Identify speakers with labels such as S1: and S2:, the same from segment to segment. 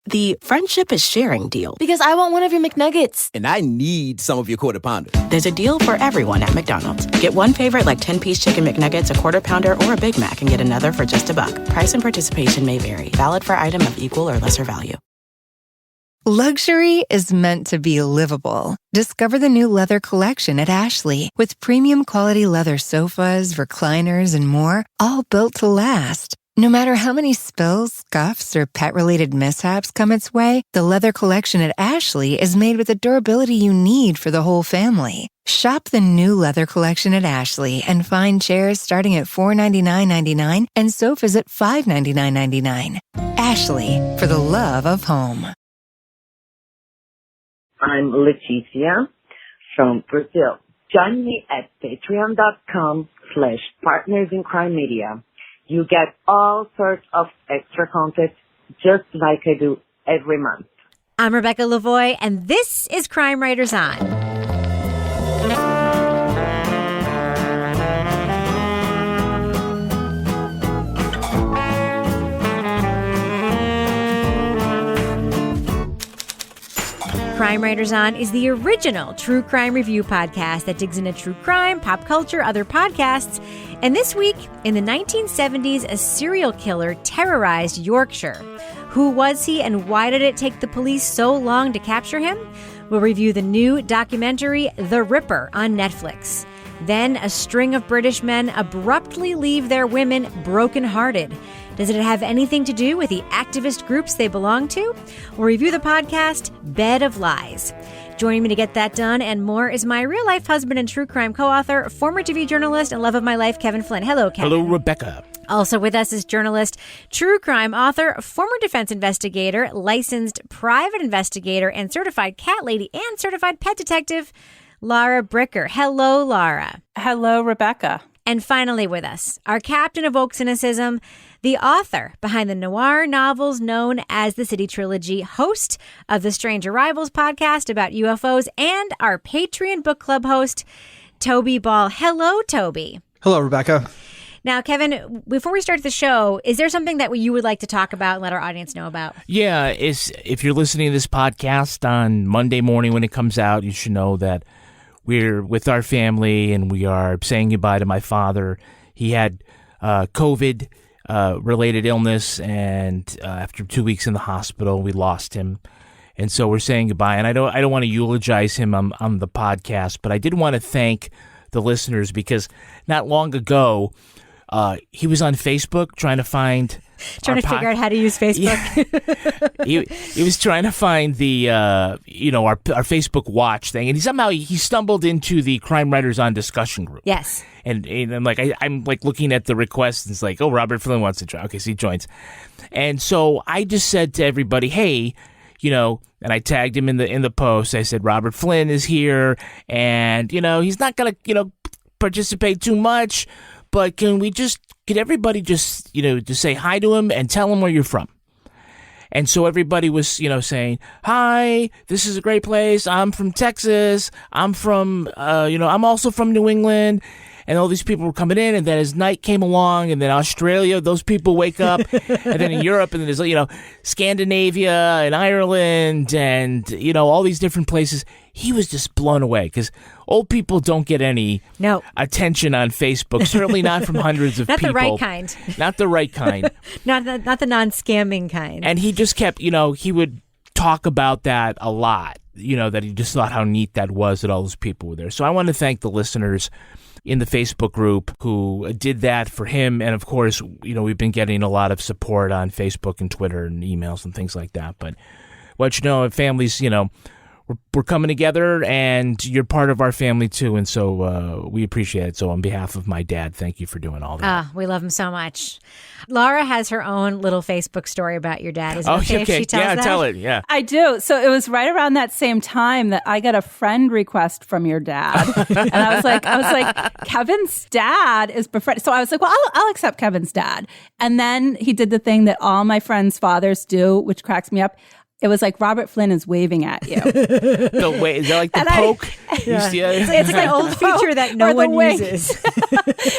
S1: the friendship is sharing deal.
S2: Because I want one of your McNuggets.
S3: And I need some of your Quarter Pounder.
S1: There's a deal for everyone at McDonald's. Get one favorite like 10-piece chicken McNuggets, a Quarter Pounder, or a Big Mac, and get another for just $1. Price and participation may vary. Valid for item of equal or lesser value.
S4: Luxury is meant to be livable. Discover the new leather collection at Ashley with premium quality leather sofas, recliners, and more, all built to last. No matter how many spills, scuffs, or pet-related mishaps come its way, the leather collection at Ashley is made with the durability you need for the whole family. Shop the new leather collection at Ashley and find chairs starting at $499.99 and sofas at $599.99. Ashley, for the love of home.
S5: I'm Leticia from Brazil. Join me at patreon.com/Partners in Crime Media. You get all sorts of extra content just like I do every month.
S6: I'm Rebecca Lavoie, and this is Crime Writers On. Crime Writers On is the original true crime review podcast that digs into true crime, pop culture, other podcasts. And this week, in the 1970s, a serial killer terrorized Yorkshire. Who was he and why did it take the police so long to capture him? We'll review the new documentary, The Ripper, on Netflix. Then, a string of British men abruptly leave their women brokenhearted. Does it have anything to do with the activist groups they belong to? We'll review the podcast, Bed of Lies. Joining me to get that done and more is my real-life husband and true crime co-author, former TV journalist and love of my life, Kevin Flynn. Hello, Kevin.
S7: Hello, Rebecca.
S6: Also with us is journalist, true crime author, former defense investigator, licensed private investigator, and certified cat lady and certified pet detective, Laura Bricker. Hello, Laura.
S8: Hello, Rebecca.
S6: And finally with us, our captain of woke cynicism, the author behind the noir novels known as the City Trilogy, host of the Strange Arrivals podcast about UFOs, and our Patreon book club host, Toby Ball. Hello, Toby.
S9: Hello, Rebecca.
S6: Now, Kevin, before we start the show, is there something that you would like to talk about and let our audience know about?
S7: Yeah, if you're listening to this podcast on Monday morning when it comes out, you should know that we're with our family and we are saying goodbye to my father. He had COVID related illness, and after 2 weeks in the hospital, we lost him. And so we're saying goodbye. And I don't want to eulogize him on the podcast, but I did want to thank the listeners because not long ago, he was on Facebook trying to figure out
S6: how to use Facebook.
S7: Yeah. he was trying to find the our Facebook watch thing, and he stumbled into the Crime Writers On discussion group.
S6: Yes.
S7: And I'm like looking at the request, and it's like, oh, Robert Flynn wants to join. Okay, so he joins. And so I just said to everybody, hey, and I tagged him in the post. I said, Robert Flynn is here, and he's not gonna participate too much, but can everybody just say hi to him and tell him where you're from? And so everybody was, saying, hi, this is a great place. I'm from Texas. I'm from, I'm also from New England. And all these people were coming in, and then as night came along, and then Australia, those people wake up, and then in Europe, and then there's, Scandinavia and Ireland and, all these different places. He was just blown away because old people don't get any attention on Facebook, certainly not from hundreds of people.
S6: Not the right kind.
S7: Not the right kind.
S6: Not the non-scamming kind.
S7: And he just kept, he would talk about that a lot, that he just thought how neat that was that all those people were there. So I want to thank the listeners in the Facebook group who did that for him. And of course, we've been getting a lot of support on Facebook and Twitter and emails and things like that. But families, we're coming together, and you're part of our family too, and so we appreciate it. So on behalf of my dad, thank you for doing all that.
S6: We love him so much. Laura has her own little Facebook story about your dad. Is it okay if she tells that?
S7: Yeah, tell it, yeah.
S8: I do. So it was right around that same time that I got a friend request from your dad. And I was like, Kevin's dad is befriended. So I was like, well, I'll accept Kevin's dad. And then he did the thing that all my friends' fathers do, which cracks me up. It was like Robert Flynn is waving at you.
S7: The way, is that like the poke?
S6: It's like an old feature that no one uses.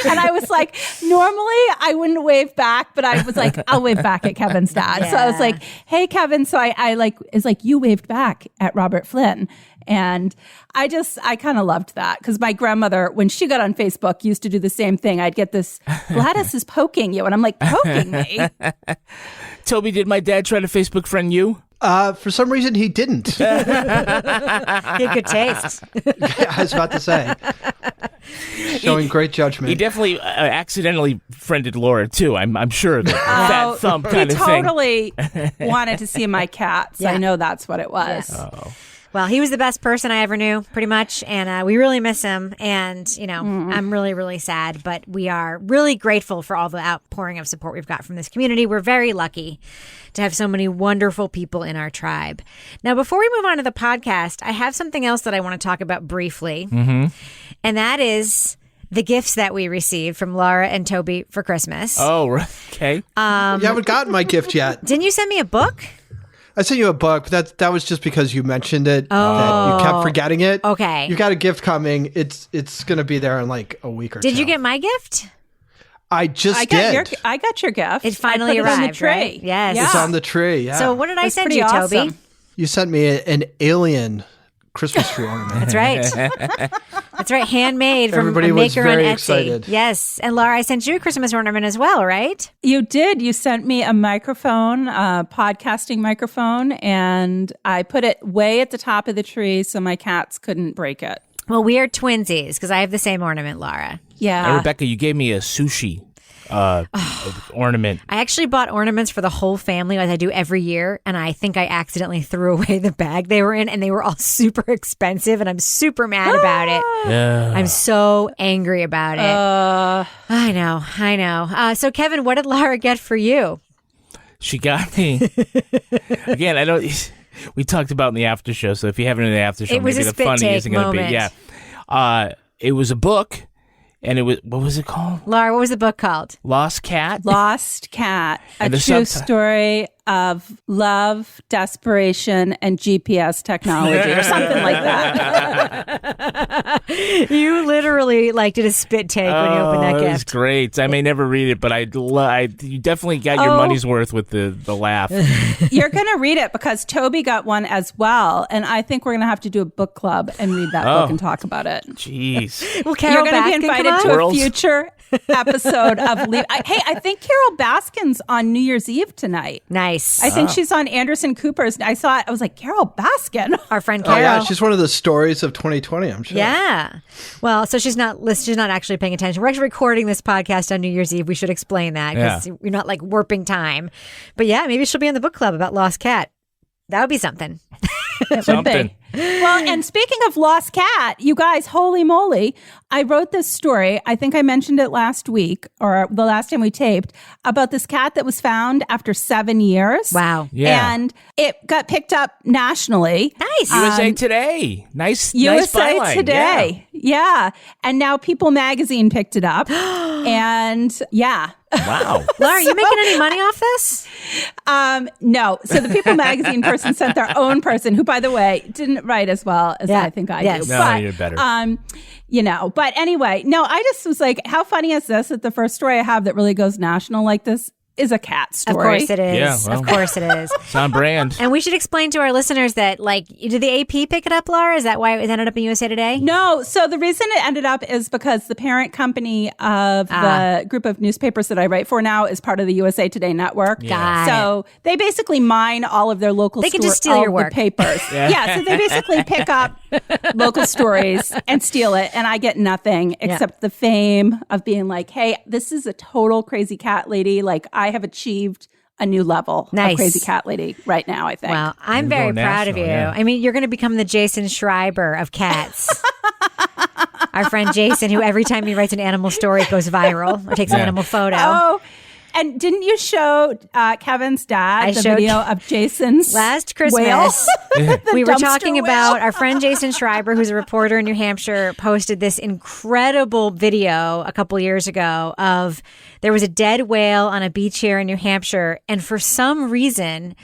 S8: And I was like, normally I wouldn't wave back, but I was like, I'll wave back at Kevin's dad. So I was like, hey, Kevin. So I like, it's like, you waved back at Robert Flynn. And I kind of loved that because my grandmother, when she got on Facebook, used to do the same thing. I'd get this, Gladys is poking you. And I'm like, poking me?
S7: Toby, did my dad try to Facebook friend you?
S9: For some reason, he didn't.
S6: He had good taste.
S9: I was about to say. Showing great judgment.
S7: He definitely accidentally friended Laura, too. I'm sure of it. That thumb kind of thing.
S8: He totally wanted to see my cats.
S6: Yeah.
S8: I know that's what it was.
S6: Yeah. Well, he was the best person I ever knew, pretty much, and we really miss him. And, I'm really, really sad, but we are really grateful for all the outpouring of support we've got from this community. We're very lucky to have so many wonderful people in our tribe. Now, before we move on to the podcast, I have something else that I want to talk about briefly, and that is the gifts that we received from Laura and Toby for Christmas.
S7: Oh, okay.
S9: You haven't gotten my gift yet.
S6: Didn't you send me a book?
S9: I sent you a book, but that was just because you mentioned it. That you kept forgetting it.
S6: Okay.
S9: You got a gift coming. It's going to be there in like a week or two.
S6: Did you get my gift?
S9: I just did.
S8: I got your gift.
S6: It finally
S8: I put
S6: arrived,
S8: it on the tree.
S6: right? Yes.
S9: It's on the tree. Yeah.
S6: So what did I
S8: That's
S6: send
S8: pretty
S6: you,
S8: awesome.
S6: Toby?
S9: You sent me an alien Christmas tree ornament.
S6: That's right. That's right. Handmade from
S9: Everybody
S6: a
S9: was
S6: maker on
S9: very
S6: Etsy.
S9: excited.
S6: Yes. And Laura, I sent you a Christmas ornament as well, right?
S8: You did. You sent me a microphone, a podcasting microphone, and I put it way at the top of the tree so my cats couldn't break it.
S6: Well, we are twinsies because I have the same ornament, Laura.
S8: Yeah.
S7: Rebecca, you gave me a sushi ornament.
S6: I actually bought ornaments for the whole family as I do every year, and I think I accidentally threw away the bag they were in, and they were all super expensive, and I'm super mad about it.
S7: Yeah.
S6: I'm so angry about it. I know. So, Kevin, what did Laura get for you?
S7: She got me. Again, I don't. We talked about in the after show, so if you haven't in the after show,
S6: It was
S7: maybe
S6: a
S7: the
S6: spit
S7: funny
S6: take
S7: isn't going to be.
S6: moment.
S7: Yeah. It was a book, and it was, what was it called?
S6: Laura, what was the book called?
S7: Lost Cat?
S8: Lost Cat, a
S7: And the
S8: true story of love, desperation, and GPS technology, or something like that.
S6: You literally did a spit take when you opened that
S7: It was
S6: gift.
S7: great. I may never read it, but you definitely got your money's worth with the laugh.
S8: You're going to read it because Toby got one as well, and I think we're going to have to do a book club and read that book and talk about it.
S7: Jeez.
S6: Well, Carol
S8: You're going to be
S6: Baskin,
S8: invited
S6: come
S8: to
S6: on?
S8: a future episode of I think Carol Baskin's on New Year's Eve tonight.
S6: Nice.
S8: I think she's on Anderson Cooper's. I saw it. I was like, Carol Baskin.
S6: Our friend
S9: Oh
S6: Carol.
S9: yeah, she's one of the stories of 2020. I'm sure.
S6: Yeah. Well, so she's not actually paying attention. We're actually recording this podcast on New Year's Eve. We should explain that because you're not warping time. But yeah, maybe she'll be in the book club about Lost Cat. That would be something.
S7: Something.
S8: Well, and speaking of Lost Cat, you guys, holy moly, I wrote this story. I think I mentioned it last week or the last time we taped about this cat that was found after 7 years.
S6: Wow.
S7: Yeah.
S8: And it got picked up nationally.
S6: Nice.
S7: USA Today. Nice
S8: USA
S7: byline.
S8: Today. Yeah. And now People Magazine picked it up. And yeah.
S7: Wow.
S6: Laura, are you making any money off this?
S8: No. So the People Magazine person sent their own person, who, by the way, didn't write as well as I think I do.
S7: No,
S8: But,
S7: you're better.
S8: But anyway, no, I just was like, how funny is this that the first story I have that really goes national like this is a cat story?
S6: Of course it is.
S7: Yeah, well.
S6: Of course it is.
S7: It's on brand.
S6: And we should explain to our listeners that, did the AP pick it up, Laura? Is that why it ended up in USA Today?
S8: No. So the reason it ended up is because the parent company of the group of newspapers that I write for now is part of the USA Today network.
S6: Got
S8: So they basically mine all of their local
S6: They can just steal your
S8: all
S6: work.
S8: the papers. Yeah. So they basically pick up local stories and steal it. And I get nothing except the fame of being like, hey, this is a total crazy cat lady. Like, I have achieved a new level
S6: Nice.
S8: of crazy cat lady right now, I think.
S6: Well, I'm very
S7: going
S6: proud of
S7: national,
S6: you.
S7: yeah.
S6: I mean, you're going to become the Jason Schreiber of cats. Our friend Jason, who every time he writes an animal story, it goes viral or takes an animal photo.
S8: Oh, and didn't you show Kevin's dad the
S6: showed
S8: video of Jason's
S6: Last
S8: whale?
S6: Christmas, we were
S8: dumpster
S6: talking
S8: whale.
S6: about our friend Jason Schreiber, who's a reporter in New Hampshire, posted this incredible video a couple years ago of there was a dead whale on a beach here in New Hampshire. And for some reason,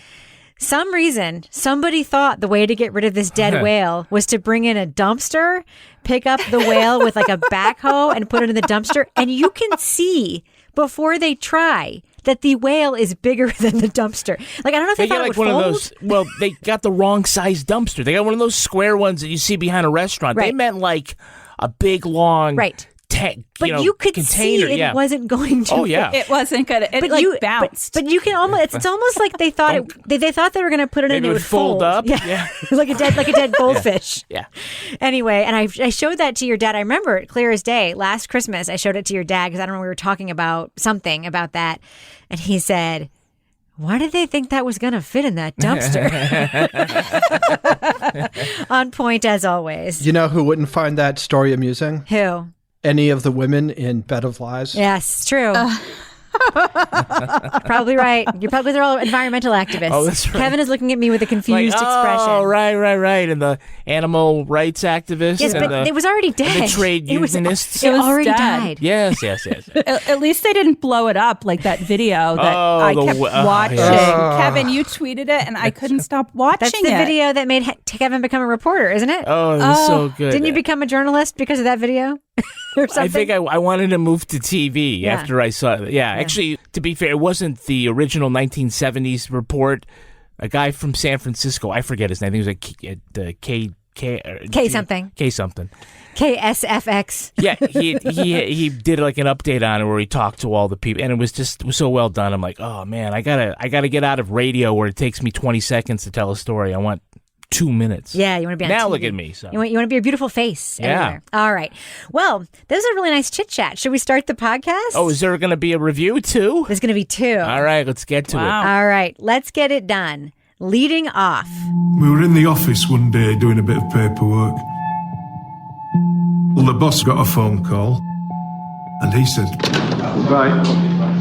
S6: some reason, somebody thought the way to get rid of this dead whale was to bring in a dumpster, pick up the whale with like a backhoe and put it in the dumpster. And you can see before they try that the whale is bigger than the dumpster. Like, I don't know if they thought it would
S7: one
S6: fold.
S7: Of those. Well, they got the wrong size dumpster. They got one of those square ones that you see behind a restaurant.
S6: Right.
S7: They meant like a big, long
S6: But you could
S7: container.
S6: see it wasn't going to.
S7: Oh yeah,
S8: It wasn't good. It bounced.
S6: But you can almost. It's almost like they thought they thought they were going to put it in and it would
S7: fold up.
S6: Yeah, like a dead goldfish.
S7: Yeah.
S6: Anyway, and I showed that to your dad. I remember it clear as day. Last Christmas, I showed it to your dad because I don't know, we were talking about something about that, and he said, "Why did they think that was going to fit in that dumpster?" On point as always.
S9: You know who wouldn't find that story amusing?
S6: Who?
S9: Any of the women in Bed of Lies.
S6: Yes, true. Probably right. They're all environmental activists.
S7: Oh, that's right.
S6: Kevin is looking at me with a confused expression.
S7: Oh, right. And the animal rights activists.
S6: Yes,
S7: and
S6: but it was already dead.
S7: And the trade unionists.
S6: It was already
S8: dead.
S6: died.
S7: Yes.
S8: At least they didn't blow it up like that video that I kept watching.
S7: Yeah.
S8: Kevin, you tweeted it, and I couldn't stop watching
S6: That's the video that made Kevin become a reporter, isn't it?
S7: Oh, that's so good.
S6: Didn't you become a journalist because of that video? Or something?
S7: I think I wanted to move to TV after I saw it. Yeah, actually, to be fair, it wasn't the original 1970s report. A guy from San Francisco, I forget his name. I think it was like K
S6: something.
S7: K something.
S6: KSFX.
S7: Yeah, he did like an update on it where he talked to all the people, and it was so well done. I'm like, oh man, I gotta get out of radio where it takes me 20 seconds to tell a story. I want 2 minutes.
S6: Yeah, you want to be on
S7: now.
S6: TV.
S7: Look at me. So.
S6: You want to be a beautiful face.
S7: Yeah.
S6: Everywhere. All right. Well, this is a really nice chit chat. Should we start the podcast?
S7: Oh, is there going to be a review too?
S6: There's going to be 2.
S7: All right, let's get to it.
S6: All right, let's get it done. Leading off.
S10: We were in the office one day doing a bit of paperwork. Well, the boss got a phone call, and he said, "Right,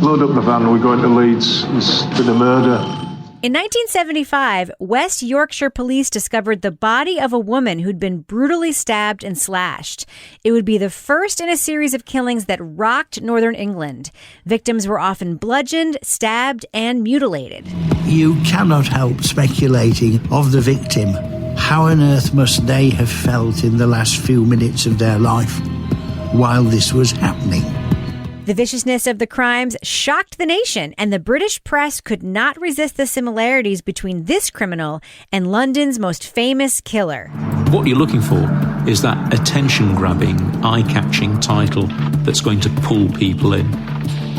S10: load up the van. We're going to Leeds. There's been a murder."
S6: In 1975, West Yorkshire police discovered the body of a woman who'd been brutally stabbed and slashed. It would be the first in a series of killings that rocked northern England. Victims were often bludgeoned, stabbed, and mutilated.
S11: You cannot help speculating of the victim. How on earth must they have felt in the last few minutes of their life while this was happening?
S6: The viciousness of the crimes shocked the nation, and the British press could not resist the similarities between this criminal and London's most famous killer.
S12: What you're looking for is that attention-grabbing, eye-catching title that's going to pull people in.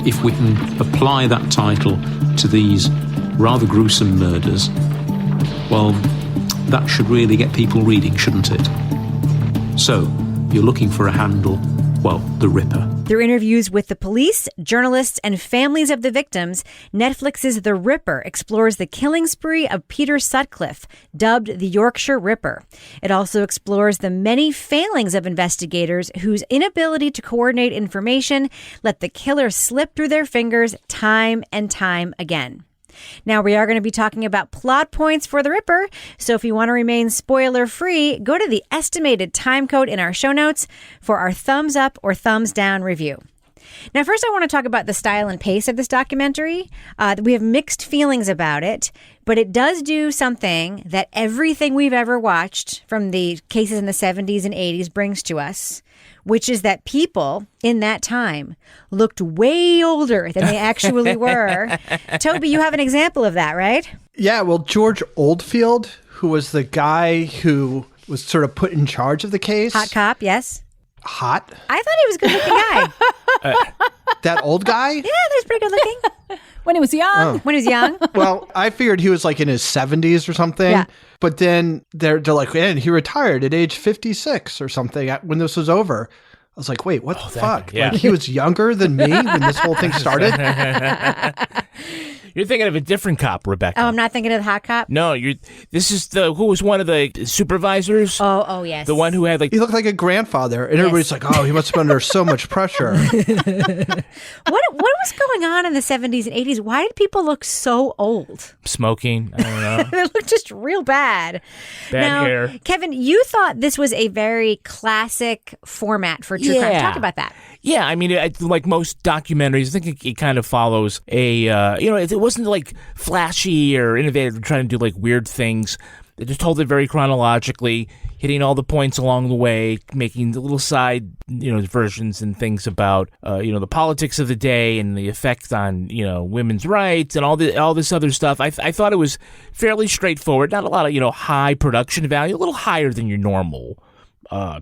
S12: If we can apply that title to these rather gruesome murders, well, that should really get people reading, shouldn't it? So, you're looking for a handle, well, the Ripper.
S6: Through interviews with the police, journalists, and families of the victims, Netflix's The Ripper explores the killing spree of Peter Sutcliffe, dubbed the Yorkshire Ripper. It also explores the many failings of investigators whose inability to coordinate information let the killer slip through their fingers time and time again. Now, we are going to be talking about plot points for The Ripper, so if you want to remain spoiler-free, go to the estimated time code in our show notes for our thumbs up or thumbs down review. Now, first, I want to talk about the style and pace of this documentary. We have mixed feelings about it, but it does do something that everything we've ever watched from the cases in the 70s and 80s brings to us, which is that people in that time looked way older than they actually were. Toby, you have an example of that, right?
S9: Yeah, well, George Oldfield, who was the guy who was sort of put in charge of the case.
S6: Hot cop, yes.
S9: Hot?
S6: I thought he was a good-looking guy.
S9: That old guy?
S6: Yeah, he's pretty good-looking.
S8: When he was young.
S9: Oh.
S6: When he was young.
S9: Well, I figured he was like in his 70s or something.
S6: Yeah.
S9: But then they're like, and he retired at age 56 or something when this was over. I was like, wait, what the fuck?
S7: yeah.
S9: Like he was younger than me when this whole thing started?
S7: You're thinking of a different cop, Rebecca.
S6: Oh, I'm not thinking of the hot cop?
S7: No, this is who was one of the supervisors?
S6: Oh, yes.
S7: The one who had like...
S9: He looked like a grandfather. And everybody's like, oh, he must have been under so much pressure.
S6: What was going on in the 70s and 80s? Why did people look so old?
S7: Smoking. I don't know.
S6: They looked just real bad.
S7: Bad hair.
S6: Kevin, you thought this was a very classic format for true crime. Talk about that.
S7: Yeah, I mean, like most documentaries, I think it kind of follows a, it wasn't like flashy or innovative, trying to do like weird things. They just told it very chronologically, hitting all the points along the way, making the little side, versions and things about, the politics of the day and the effect on, women's rights and all this other stuff. I thought it was fairly straightforward. Not a lot of, high production value, a little higher than your normal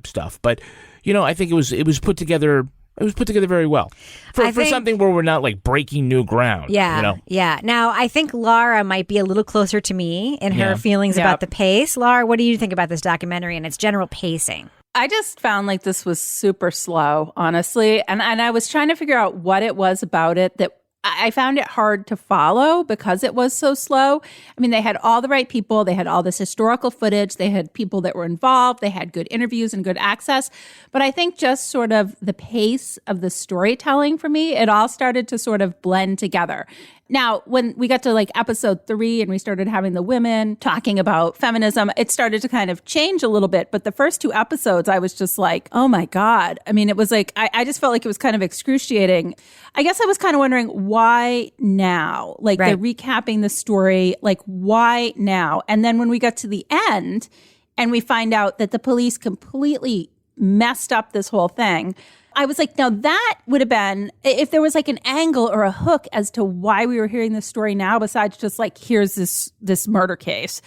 S7: stuff. But, I think it was put together. It was put together very well for something where we're not like breaking new ground.
S6: Yeah, yeah. Now, I think Laura might be a little closer to me in her feelings about the pace. Laura, what do you think about this documentary and its general pacing?
S8: I just found like this was super slow, honestly. And I was trying to figure out what it was about it that I found it hard to follow because it was so slow. I mean, they had all the right people. They had all this historical footage. They had people that were involved. They had good interviews and good access. But I think just sort of the pace of the storytelling for me, it all started to sort of blend together. Now, when we got to like episode 3 and we started having the women talking about feminism, it started to kind of change a little bit. But the first 2 episodes, I was just like, oh my God. I mean, it was like, I just felt like it was kind of excruciating. I guess I was kind of wondering why now? Like they're recapping the story, like why now? And then when we got to the end and we find out that the police completely messed up this whole thing, I was like, now that would have been, if there was like an angle or a hook as to why we were hearing this story now, besides just like, here's this murder case,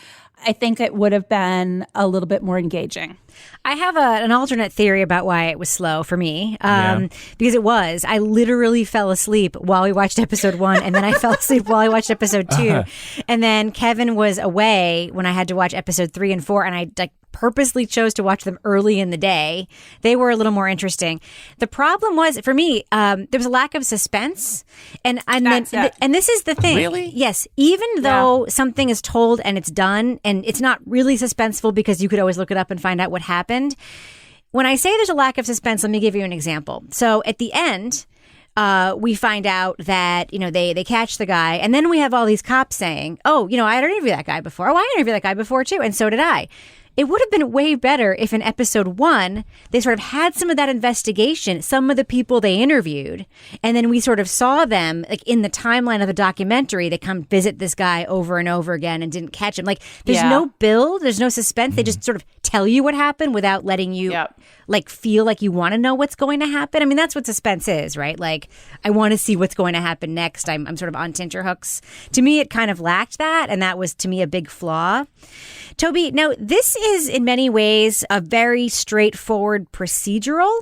S8: I think it would have been a little bit more engaging.
S6: I have an alternate theory about why it was slow for me, because it was. I literally fell asleep while we watched episode 1, and then I fell asleep while I watched episode 2. And then Kevin was away when I had to watch episode 3 and 4, and I purposely chose to watch them early in the day. They were a little more interesting. The problem was, for me, there was a lack of suspense. And this is the thing.
S7: Really?
S6: Yes. Even though something is told and it's done, and it's not really suspenseful because you could always look it up and find out what happened. When I say there's a lack of suspense, let me give you an example. So at the end, we find out that, they catch the guy, and then we have all these cops saying, oh, I had interviewed that guy before. Oh, I interviewed that guy before too. And so did I. It would have been way better if in episode 1, they sort of had some of that investigation, some of the people they interviewed, and then we sort of saw them like in the timeline of the documentary. They come visit this guy over and over again and didn't catch him. Like there's no build, there's no suspense. They just sort of tell you what happened without letting you like feel like you want to know what's going to happen. I mean, that's what suspense is, right? Like I want to see what's going to happen next. I'm sort of on tenterhooks. To me, it kind of lacked that, and that was to me a big flaw. Toby, now this is in many ways a very straightforward procedural,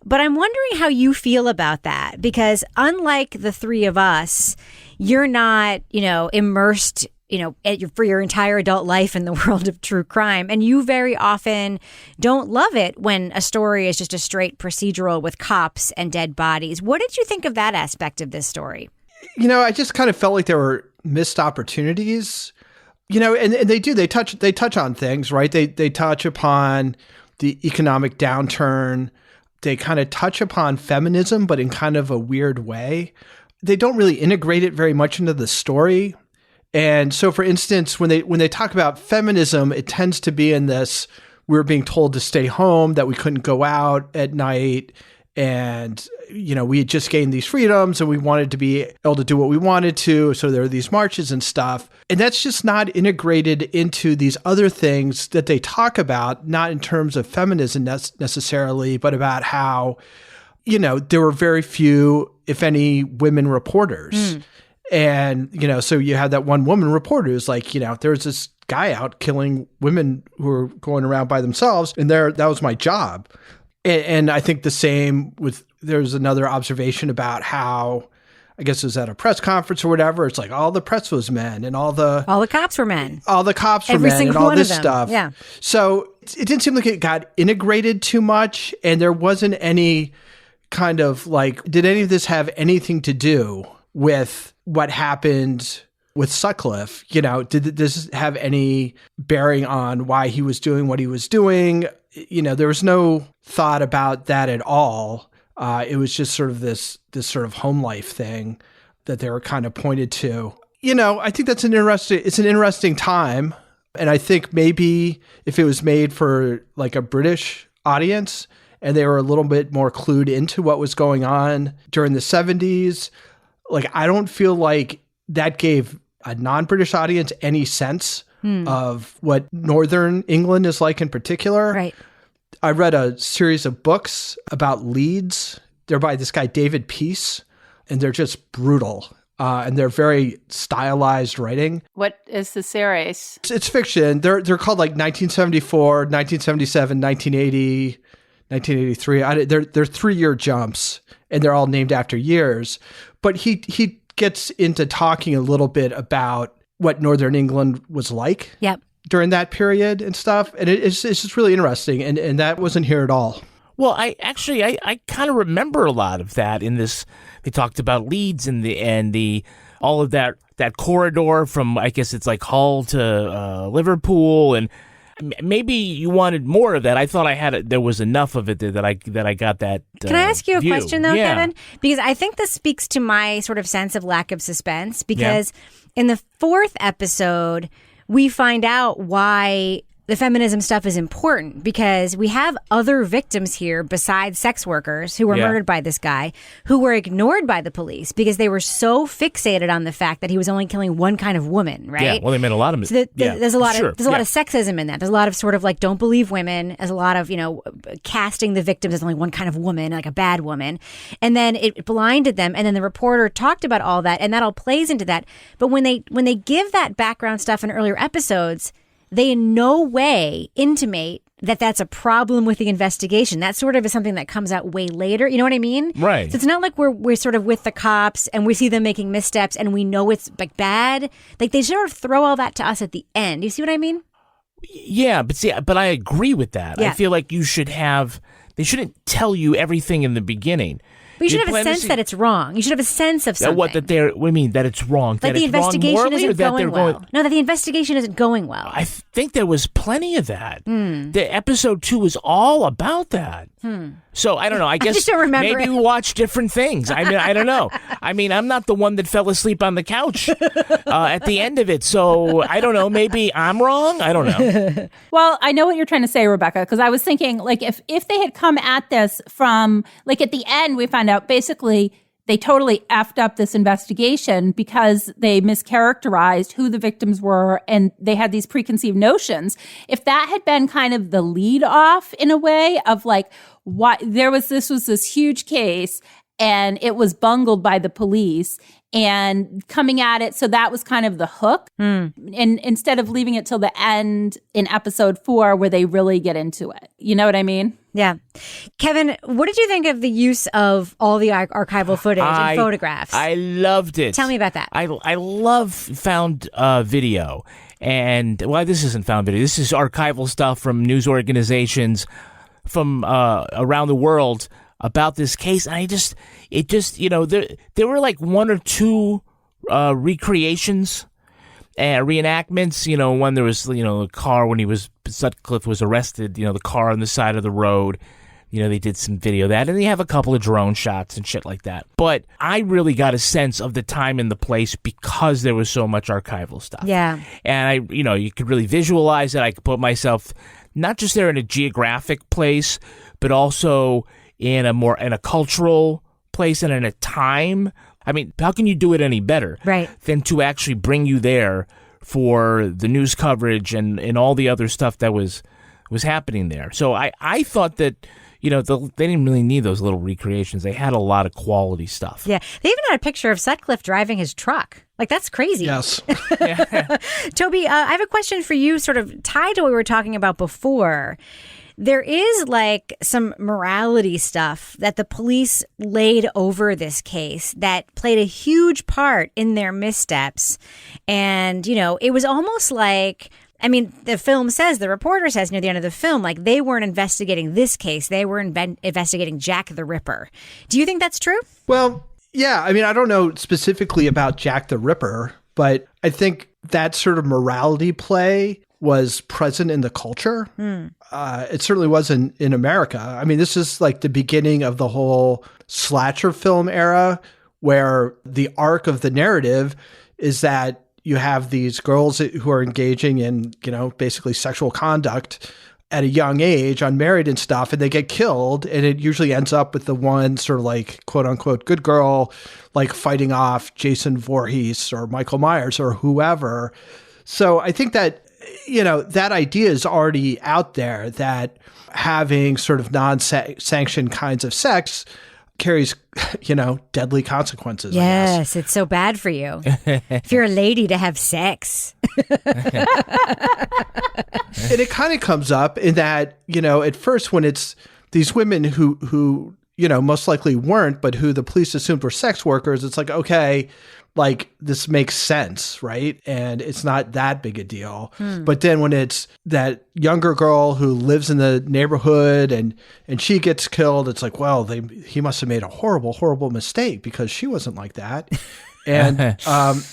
S6: but I'm wondering how you feel about that, because unlike the three of us, you're not, immersed, for your entire adult life in the world of true crime. And you very often don't love it when a story is just a straight procedural with cops and dead bodies. What did you think of that aspect of this story?
S9: I just kind of felt like there were missed opportunities. And they touch on things, right? They touch upon the economic downturn. They kind of touch upon feminism, but in kind of a weird way. They don't really integrate it very much into the story. And so, for instance, when they talk about feminism, it tends to be in this, we were being told to stay home, that we couldn't go out at night. And, we had just gained these freedoms and we wanted to be able to do what we wanted to. So there are these marches and stuff. And that's just not integrated into these other things that they talk about, not in terms of feminism necessarily, but about how, there were very few, if any, women reporters. And, so you had that one woman reporter who's like, there's this guy out killing women who are going around by themselves. And that was my job. And I think the same with, there's another observation about how, I guess it was at a press conference or whatever, it's like all the press was men and all the
S6: cops were men.
S9: All the cops were
S6: Every
S9: men
S6: single
S9: and all
S6: one
S9: this
S6: of them.
S9: stuff.
S6: Yeah.
S9: So it didn't seem like it got integrated too much, and there wasn't any kind of like, did any of this have anything to do with what happened with Sutcliffe? Did this have any bearing on why he was doing what he was doing? There was no thought about that at all. It was just sort of this sort of home life thing that they were kind of pointed to. I think it's an interesting time. And I think maybe if it was made for like a British audience and they were a little bit more clued into what was going on during the 70s, like I don't feel like that gave a non-British audience any sense of what Northern England is like in particular.
S6: Right.
S9: I read a series of books about Leeds. They're by this guy, David Peace, and they're just brutal. And they're very stylized writing.
S8: What is the series?
S9: It's fiction. They're called like 1974, 1977, 1980, 1983. They're 3-year jumps, and they're all named after years. But he gets into talking a little bit about what Northern England was like during that period and stuff. And it's just really interesting. And that wasn't here at all.
S7: Well, I kind of remember a lot of that in this. They talked about Leeds and the all of that corridor from, I guess it's like Hull to Liverpool, and maybe you wanted more of that. I thought there was enough of it that I got that.
S6: Can I ask you a
S7: view.
S6: question though,
S7: Yeah.
S6: Kevin? Because I think this speaks to my sort of sense of lack of suspense. Because in the 4th episode, we find out why the feminism stuff is important, because we have other victims here besides sex workers who were murdered by this guy, who were ignored by the police because they were so fixated on the fact that he was only killing one kind of woman, right?
S7: Yeah, well, they meant a lot of it.
S6: So there's a lot of sexism in that. There's a lot of sort of like don't believe women. There's a lot of, casting the victims as only one kind of woman, like a bad woman. And then it blinded them. And then the reporter talked about all that, and that all plays into that. But when they give that background stuff in earlier episodes, they in no way intimate that that's a problem with the investigation. That sort of is something that comes out way later. You know what I mean?
S7: Right.
S6: So it's not like we're sort of with the cops and we see them making missteps and we know it's like bad. Like they sort of throw all that to us at the end. You see what I mean?
S7: Yeah, but I agree with that.
S6: Yeah.
S7: I feel like they shouldn't tell you everything in the beginning.
S6: But you should have a sense that it's wrong. You should have a sense of something.
S7: What do you mean that it's wrong?
S6: Like
S7: that
S6: the
S7: it's
S6: investigation
S7: wrong morally,
S6: isn't
S7: or that
S6: going
S7: they're
S6: well. No, that the investigation isn't going well.
S7: I think there was plenty of that. The episode 2 was all about that. So I don't know. I guess
S6: just don't remember
S7: maybe
S6: it.
S7: we watch different things. I mean, I don't know. I mean, I'm not the one that fell asleep on the couch at the end of it. So I don't know. Maybe I'm wrong. I don't know.
S8: Well, I know what you're trying to say, Rebecca, because I was thinking, like, if they had come at this from, like, at the end, we found out basically they totally effed up this investigation because they mischaracterized who the victims were and they had these preconceived notions. If that had been kind of the lead off in a way of like, what this was this huge case and it was bungled by the police and coming at it. So that was kind of the hook. And instead of leaving it till the end in episode 4 where they really get into it. You know what I mean?
S6: Yeah. Kevin, what did you think of the use of all the archival footage and photographs?
S7: I loved it.
S6: Tell me about that.
S7: I love found video. And, well, this isn't found video. This is archival stuff from news organizations from around the world about this case. And there were like 1 or 2 recreations and reenactments, when there was, a car when Sutcliffe was arrested, the car on the side of the road, they did some video of that, and they have a couple of drone shots and shit like that. But I really got a sense of the time and the place because there was so much archival stuff.
S6: Yeah.
S7: And you could really visualize it. I could put myself not just there in a geographic place, but also in a cultural place and in a time. I mean, how can you do it any better than to actually bring you there for the news coverage and all the other stuff that was happening there? So I thought that, they didn't really need those little recreations. They had a lot of quality stuff.
S6: Yeah. They even had a picture of Sutcliffe driving his truck. Like, that's crazy.
S9: Yes.
S6: Toby, I have a question for you sort of tied to what we were talking about before. There is like some morality stuff that the police laid over this case that played a huge part in their missteps. And, it was almost like, the film says, the reporter says near the end of the film, like they weren't investigating this case. They were investigating Jack the Ripper. Do you think that's true?
S9: Well, yeah. I don't know specifically about Jack the Ripper, but I think that sort of morality play was present in the culture. It certainly wasn't in America. This is like the beginning of the whole slasher film era where the arc of the narrative is that you have these girls who are engaging in, basically sexual conduct at a young age, unmarried and stuff, and they get killed. And it usually ends up with the one sort of like, quote unquote, good girl, like fighting off Jason Voorhees or Michael Myers or whoever. So I think that, that idea is already out there, that having sort of non-sanctioned kinds of sex carries, deadly consequences.
S6: Yes, it's so bad for you. If you're a lady to have sex.
S9: And it kind of comes up in that, at first when it's these women who most likely weren't, but who the police assumed were sex workers, it's like, okay, like this makes sense, right? And it's not that big a deal. But then when it's that younger girl who lives in the neighborhood and she gets killed, it's like, well, he must have made a horrible, horrible mistake because she wasn't like that. And, and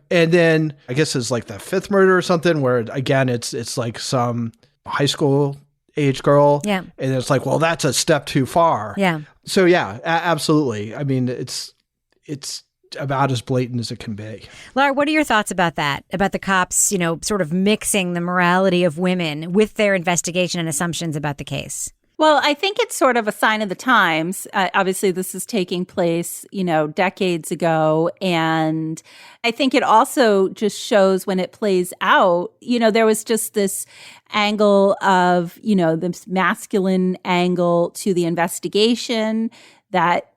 S9: then I guess it's like the fifth murder or something where, again, it's like some high school age girl.
S6: Yeah.
S9: And it's like, well, that's a step too far.
S6: Yeah.
S9: So yeah, absolutely. I mean, it's about as blatant as it can be.
S6: Laura, what are your thoughts about that? About the cops, sort of mixing the morality of women with their investigation and assumptions about the case?
S8: Well, I think it's sort of a sign of the times. Obviously, this is taking place, decades ago. And I think it also just shows when it plays out, there was just this angle of, this masculine angle to the investigation that,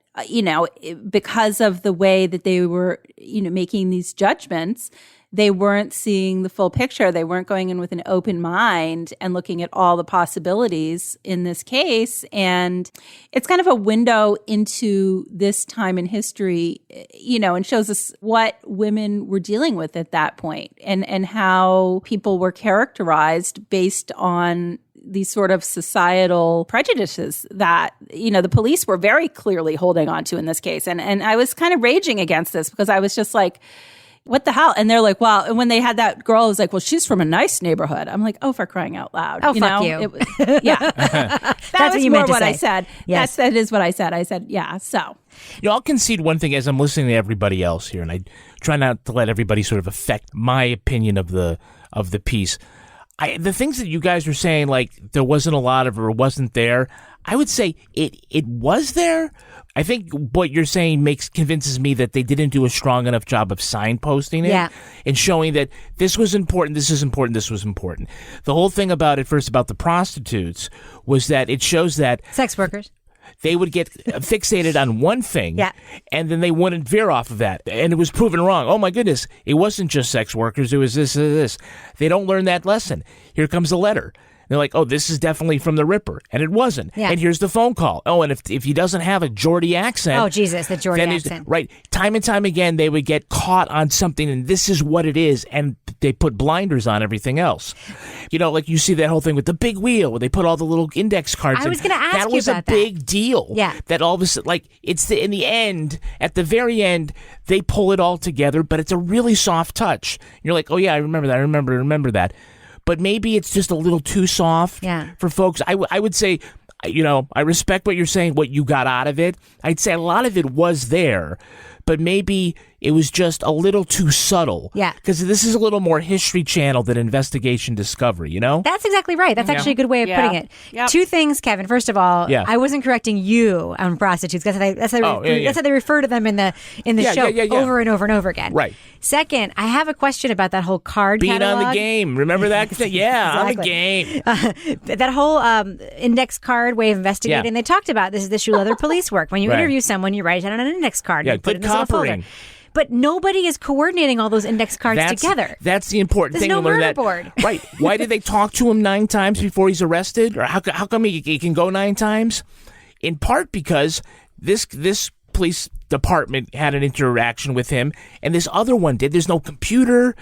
S8: because of the way that they were, making these judgments, they weren't seeing the full picture. They weren't going in with an open mind and looking at all the possibilities in this case. And it's kind of a window into this time in history, and shows us what women were dealing with at that point and how people were characterized based on these sort of societal prejudices that, the police were very clearly holding on to in this case. And I was kind of raging against this because I was just like, what the hell? And they're like, well, and when they had that girl, it was like, well, she's from a nice neighborhood. I'm like, oh, for crying out loud.
S6: Oh, fuck you.
S8: Yeah. That's
S6: what you meant to
S8: what
S6: say.
S8: I said.
S6: Yes.
S8: That is what I said. I said, yeah, so.
S7: I'll concede one thing as I'm listening to everybody else here, and I try not to let everybody sort of affect my opinion of the piece. The things that you guys were saying, like there wasn't a lot of, or wasn't there, I would say it was there. I think what you're saying convinces me that they didn't do a strong enough job of signposting it and showing that this was important, this is important, this was important. The whole thing about it, first about the prostitutes, was that it shows that
S6: sex workers,
S7: they would get fixated on one thing, and then they wouldn't veer off of that. And it was proven wrong. Oh, my goodness. It wasn't just sex workers. It was this. They don't learn that lesson. Here comes a letter. They're like, oh, this is definitely from the Ripper. And it wasn't. Yeah. And here's the phone call. Oh, and if he doesn't have a Geordie accent.
S6: Oh, Jesus, the Geordie accent.
S7: Right. Time and time again, they would get caught on something, and this is what it is. And they put blinders on everything else. Like you see that whole thing with the big wheel where they put all the little index cards in.
S6: I was going to ask you about that.
S7: That was a big deal.
S6: Yeah.
S7: That all of a sudden, in the end, at the very end, they pull it all together, but it's a really soft touch. You're like, oh, yeah, I remember that. I remember that. But maybe it's just a little too soft for folks. I would say, I respect what you're saying, what you got out of it. I'd say a lot of it was there, but maybe it was just a little too subtle.
S6: Yeah.
S7: Because this is a little more History Channel than Investigation Discovery,
S6: That's exactly right. That's actually a good way of putting it. Yep. Two things, Kevin. First of all, I wasn't correcting you on prostitutes. That's how they refer to them in the show over and over and over again.
S7: Right.
S6: Second, I have a question about that whole card
S7: being
S6: catalog.
S7: on the game. Remember that? Yeah, on the game.
S6: That whole index card way of investigating. They talked about this is the shoe leather police work. When you interview someone, you write it on an index card.
S7: Yeah,
S6: and put it
S7: good
S6: in this little folder. But nobody is coordinating all those index cards together.
S7: That's the important thing.
S6: There's no murder board.
S7: Right. Why did they talk to him 9 times before he's arrested? Or how come he can go 9 times? In part because this police department had an interaction with him, and this other one did. There's no computer.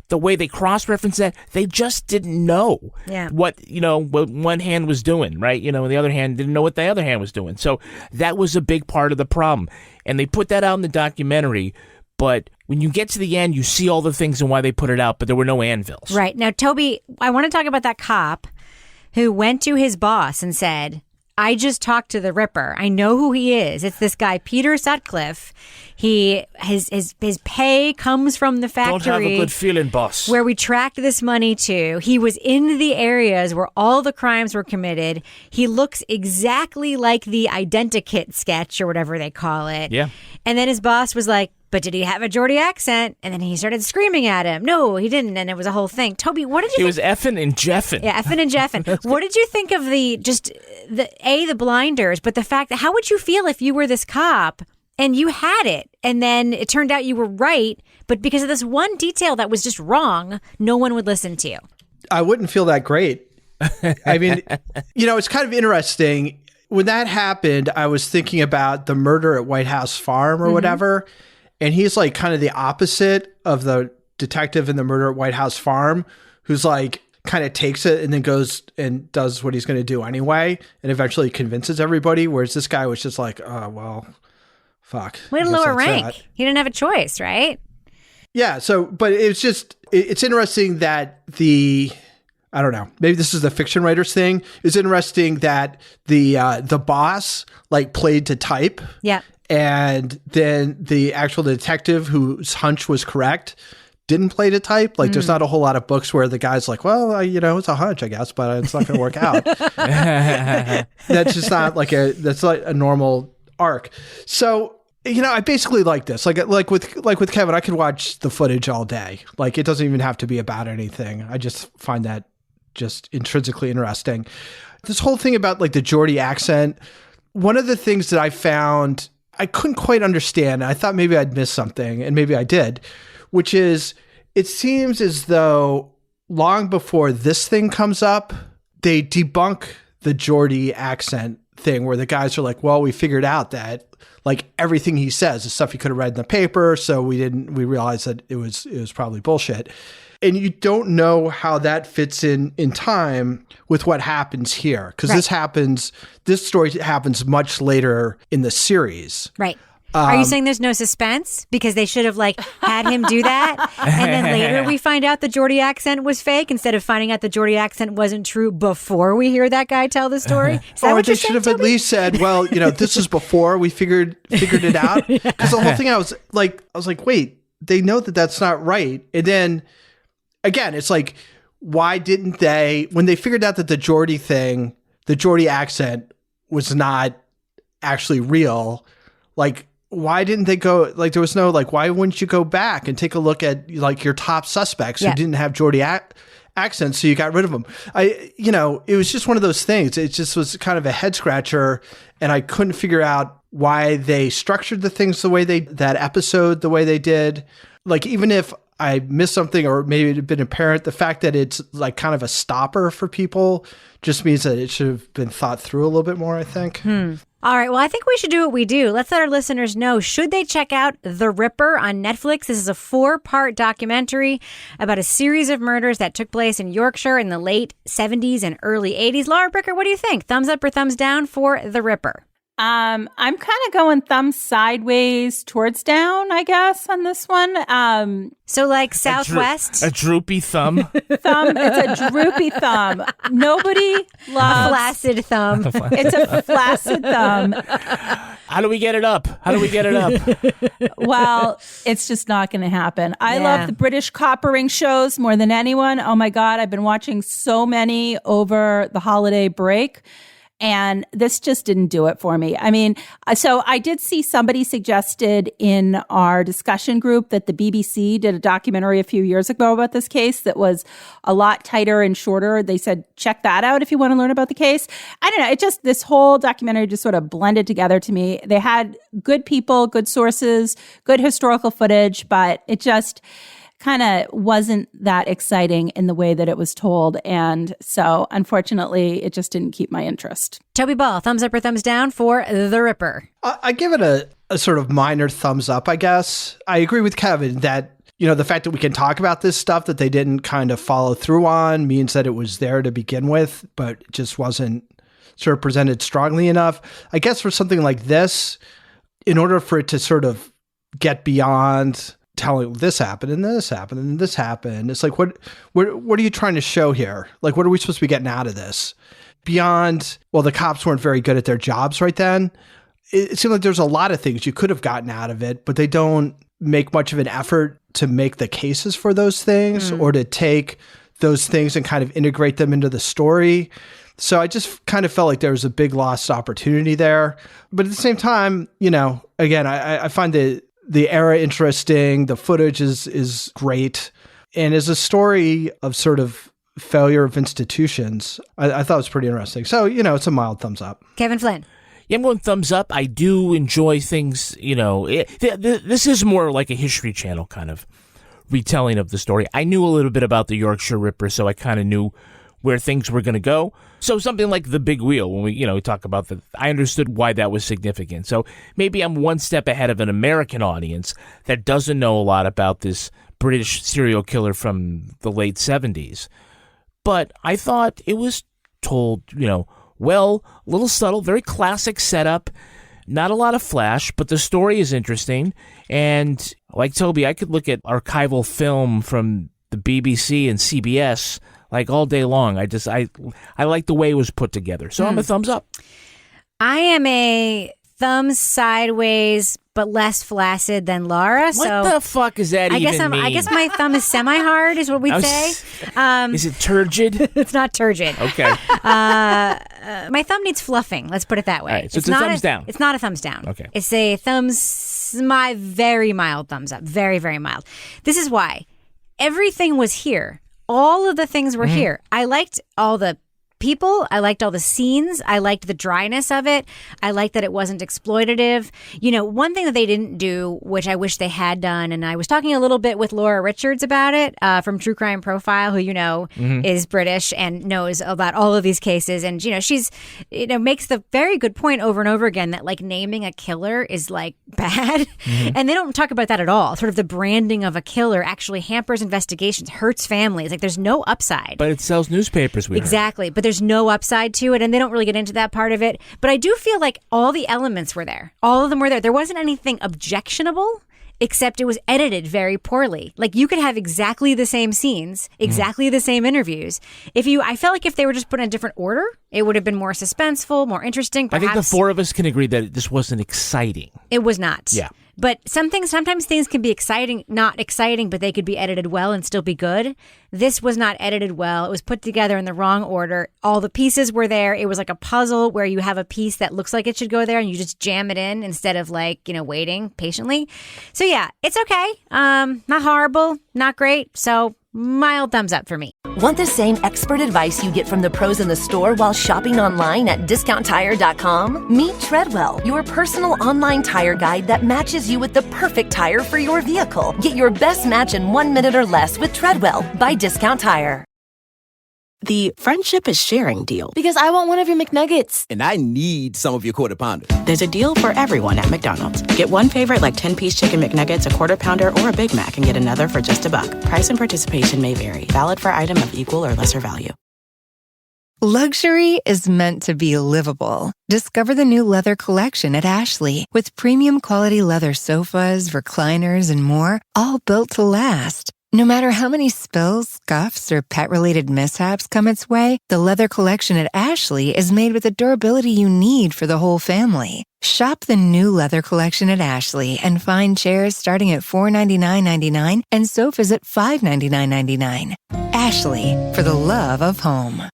S7: The way they cross-reference that, they just didn't know what one hand was doing, right? And the other hand didn't know what the other hand was doing. So that was a big part of the problem. And they put that out in the documentary, but when you get to the end, you see all the things and why they put it out, but there were no anvils.
S6: Right. Now, Toby, I want to talk about that cop who went to his boss and said, I just talked to the Ripper. I know who he is. It's this guy, Peter Sutcliffe. His pay comes from the factory.
S7: Don't have a good feeling, boss.
S6: Where we tracked this money to. He was in the areas where all the crimes were committed. He looks exactly like the identikit sketch or whatever they call it.
S7: Yeah.
S6: And then his boss was like, but did he have a Geordie accent? And then he started screaming at him. No, he didn't. And it was a whole thing. Toby, what did you think?
S7: He was effing and jeffing.
S6: Yeah, effing and jeffing. What did you think of the blinders, but the fact that how would you feel if you were this cop and you had it and then it turned out you were right, but because of this one detail that was just wrong, no one would listen to you?
S9: I wouldn't feel that great. I mean, it's kind of interesting. When that happened, I was thinking about the murder at White House Farm or whatever. And he's like kind of the opposite of the detective in the murder at White House Farm, who's like kind of takes it and then goes and does what he's going to do anyway and eventually convinces everybody. Whereas this guy was just like, oh, well, fuck.
S6: We had a lower rank. He didn't have a choice, right?
S9: Yeah. So, but it's interesting that I don't know, maybe this is the fiction writers thing. It's interesting that the boss like played to type.
S6: Yeah.
S9: And then the actual detective whose hunch was correct didn't play to type. Like there's not a whole lot of books where the guy's like, well, it's a hunch, I guess, but it's not going to work out. That's just not that's like a normal arc. So, I basically like this. Like with Kevin, I could watch the footage all day. Like it doesn't even have to be about anything. I just find that just intrinsically interesting. This whole thing about like the Geordie accent, one of the things that I found I couldn't quite understand. I thought maybe I'd missed something, and maybe I did, which is it seems as though long before this thing comes up, they debunk the Geordie accent thing where the guys are like, well, we figured out that like everything he says is stuff you could have read in the paper. So we realized that it was probably bullshit. And you don't know how that fits in time with what happens here. Because this story happens much later in the series.
S6: Right. Are you saying there's no suspense? Because they should have had him do that. And then later we find out the Geordie accent was fake instead of finding out the Geordie accent wasn't true before we hear that guy tell the story. Is that what
S9: they should have at least said, well, this is before we figured it out. Because the whole thing I was like, wait, they know that that's not right. And then again, it's like, why didn't they, when they figured out that the Geordie accent was not actually real, like, why didn't they go, like, there was no, like, why wouldn't you go back and take a look at, like, your top suspects who didn't have Geordie accents, so you got rid of them? It was just one of those things. It just was kind of a head scratcher, and I couldn't figure out why they structured the things that episode the way they did. Like, even if I missed something or maybe it had been apparent, the fact that it's like kind of a stopper for people just means that it should have been thought through a little bit more, I think.
S6: All right. Well, I think we should do what we do. Let's let our listeners know. Should they check out The Ripper on Netflix? This is a 4-part documentary about a series of murders that took place in Yorkshire in the late 70s and early 80s. Laura Bricker, what do you think? Thumbs up or thumbs down for The Ripper?
S8: I'm kind of going thumbs sideways towards down, I guess, on this one.
S6: So like southwest?
S7: A droopy thumb?
S8: It's a droopy thumb. Nobody loves...
S6: A flaccid thumb.
S8: It's a flaccid thumb.
S7: How do we get it up?
S8: Well, it's just not going to happen. I love the British coppering shows more than anyone. Oh my God, I've been watching so many over the holiday break. And this just didn't do it for me. I mean, so I did see somebody suggested in our discussion group that the BBC did a documentary a few years ago about this case that was a lot tighter and shorter. They said, check that out if you want to learn about the case. I don't know. This whole documentary just sort of blended together to me. They had good people, good sources, good historical footage, but it just kind of wasn't that exciting in the way that it was told. And so, unfortunately, it just didn't keep my interest.
S6: Toby Ball, thumbs up or thumbs down for The Ripper?
S9: I give it a sort of minor thumbs up, I guess. I agree with Kevin that, the fact that we can talk about this stuff that they didn't kind of follow through on means that it was there to begin with, but it just wasn't sort of presented strongly enough. I guess for something like this, in order for it to sort of get beyond telling this happened and this happened and this happened, it's like, what are you trying to show here? Like, what are we supposed to be getting out of this? beyond, well, the cops weren't very good at their jobs right then. It seemed like there's a lot of things you could have gotten out of it, but they don't make much of an effort to make the cases for those things or to take those things and kind of integrate them into the story. So I just kind of felt like there was a big lost opportunity there. But at the same time, you know, again, I find the era interesting. The footage is great. And as a story of sort of failure of institutions, I thought it was pretty interesting. So, you know, it's a mild thumbs up.
S6: Kevin Flynn.
S7: Yeah, I'm going thumbs up. I do enjoy things, you know. This is more like a History Channel kind of retelling of the story. I knew a little bit about the Yorkshire Ripper, so I kind of knew where things were going to go. So something like The Big Wheel, when we talk about I understood why that was significant. So maybe I'm one step ahead of an American audience that doesn't know a lot about this British serial killer from the late 70s. But I thought it was told, you know, well, a little subtle, very classic setup, not a lot of flash, but the story is interesting. And like Toby, I could look at archival film from the BBC and CBS like all day long. I like the way it was put together. So I'm a thumbs up.
S6: I am a thumbs sideways, but less flaccid than Laura.
S7: What the fuck is that mean?
S6: I guess my thumb is semi-hard is what we'd say.
S7: Is it turgid?
S6: It's not turgid.
S7: Okay.
S6: My thumb needs fluffing. Let's put it that way.
S7: All right, so it's a thumbs down.
S6: It's not a thumbs down.
S7: Okay.
S6: It's a my very mild thumbs up. Very, very mild. This is why. Everything was here. All of the things were here. I liked all the people. I liked all the scenes. I liked the dryness of it. I liked that it wasn't exploitative. You know, one thing that they didn't do, which I wish they had done, and I was talking a little bit with Laura Richards about it from True Crime Profile, who you know is British and knows about all of these cases. And, you know, she's, you know, makes the very good point over and over again that like naming a killer is like bad. And they don't talk about that at all. Sort of the branding of a killer actually hampers investigations, hurts families. Like there's no upside.
S7: But it sells newspapers.
S6: Exactly. But there's no upside to it, and they don't really get into that part of it. But I do feel like all the elements were there. All of them were there. There wasn't anything objectionable, except it was edited very poorly. Like you could have exactly the same scenes, exactly the same interviews. I felt like if they were just put in a different order, it would have been more suspenseful, more interesting. Perhaps.
S7: I think the four of us can agree that this wasn't exciting.
S6: It was not.
S7: Yeah.
S6: But sometimes things can be exciting, not exciting, but they could be edited well and still be good. This was not edited well. It was put together in the wrong order. All the pieces were there. It was like a puzzle where you have a piece that looks like it should go there and you just jam it in instead of like, you know, waiting patiently. So yeah, it's okay. Not horrible, not great. So mild thumbs up for me.
S2: Want the same expert advice you get from the pros in the store while shopping online at DiscountTire.com? Meet Treadwell, your personal online tire guide that matches you with the perfect tire for your vehicle. Get your best match in 1 minute or less with Treadwell by Discount Tire.
S1: The friendship is sharing deal.
S2: Because I want one of your McNuggets.
S3: And I need some of your Quarter Pounder.
S1: There's a deal for everyone at McDonald's. Get one favorite like 10-piece chicken McNuggets, a Quarter Pounder, or a Big Mac and get another for just $1. Price and participation may vary. Valid for item of equal or lesser value.
S4: Luxury is meant to be livable. Discover the new leather collection at Ashley with premium quality leather sofas, recliners, and more, all built to last. No matter how many spills, scuffs, or pet-related mishaps come its way, the leather collection at Ashley is made with the durability you need for the whole family. Shop the new leather collection at Ashley and find chairs starting at $499.99 and sofas at $599.99. Ashley, for the love of home.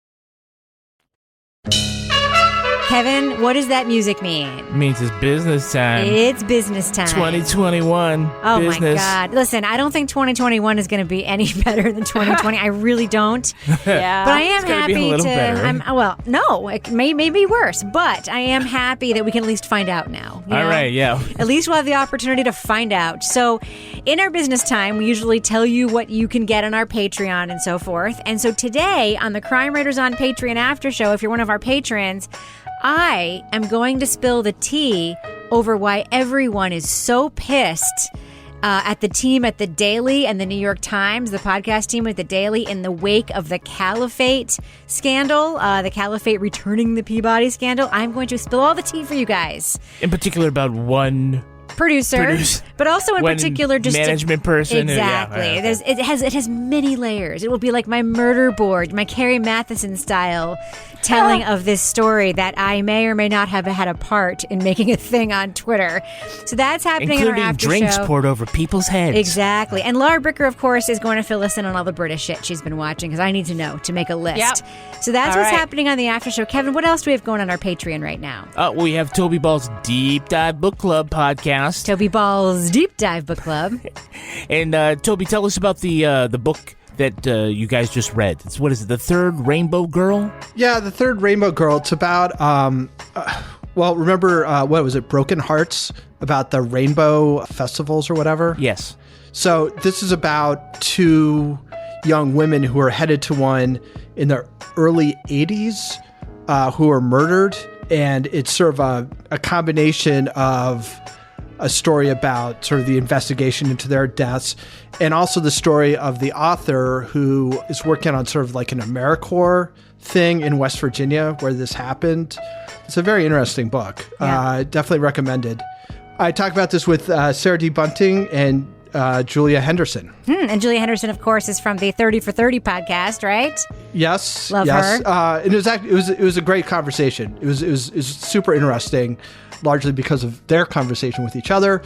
S6: Kevin, what does that music mean?
S7: It means it's business time.
S6: It's business time.
S7: 2021.
S6: Oh
S7: business.
S6: my God. Listen, I don't think 2021 is going to be any better than 2020. I really don't.
S8: Yeah.
S6: But I am
S7: It's gonna
S6: happy
S7: be a little better.
S6: No, it may be worse, but I am happy that we can at least find out now. You know?
S7: All right, yeah.
S6: At least we'll have the opportunity to find out. So in our business time, we usually tell you what you can get on our Patreon and so forth. And so today on the Crime Writers on Patreon after show, if you're one of our patrons, I am going to spill the tea over why everyone is so pissed at the team at The Daily and the New York Times, the podcast team at The Daily, in the wake of the Caliphate scandal, the Caliphate returning the Peabody scandal. I'm going to spill all the tea for you guys.
S7: In particular about one
S6: producer, but also in particular just
S7: management person.
S6: Exactly. It has many layers. It will be like my murder board, my Carrie Matheson style telling of this story that I may or may not have had a part in making a thing on Twitter. So that's happening in our after
S7: drinks
S6: show.
S7: poured over people's heads.
S6: Exactly. And Laura Bricker, of course, is going to fill us in on all the British shit she's been watching because I need to know to make a list.
S8: Yep.
S6: So that's what's happening on the after show. Kevin, what else do we have going on our Patreon right now?
S7: We have Toby Ball's Deep Dive Book Club podcast.
S6: Toby Ball's Deep Dive Book Club.
S7: And Toby, tell us about the book that you guys just read. What is it, The Third Rainbow Girl?
S9: Yeah, The Third Rainbow Girl. It's about, remember, what was it, Broken Hearts? About the rainbow festivals or whatever?
S7: Yes.
S9: So this is about two young women who are headed to one in the early 80s who are murdered. And it's sort of a combination of a story about sort of the investigation into their deaths and also the story of the author who is working on sort of like an AmeriCorps thing in West Virginia where this happened. It's a very interesting book.
S6: Yeah.
S9: Definitely recommended. I talked about this with Sarah D. Bunting and Julia Henderson.
S6: And Julia Henderson, of course, is from the 30 for 30 podcast, right?
S9: Yes.
S6: Love her.
S9: It was a great conversation. It was super interesting, largely because of their conversation with each other.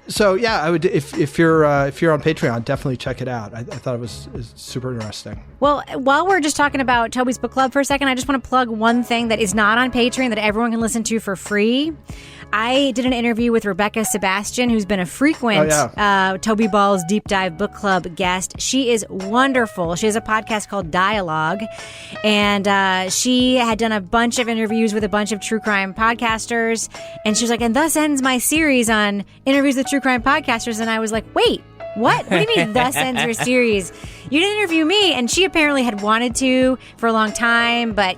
S9: So yeah, I would if you're on Patreon, definitely check it out. I thought it was super interesting.
S6: Well, while we're just talking about Toby's Book Club for a second, I just want to plug one thing that is not on Patreon that everyone can listen to for free. I did an interview with Rebecca Sebastian, who's been a frequent Toby Ball's Deep Dive Book Club guest. She is wonderful. She has a podcast called Dialogue, and she had done a bunch of interviews with a bunch of true crime podcasters, and she was like, and thus ends my series on interviews with true crime podcasters. And I was like, wait, what? What do you mean thus ends your series? You didn't interview me. And she apparently had wanted to for a long time, but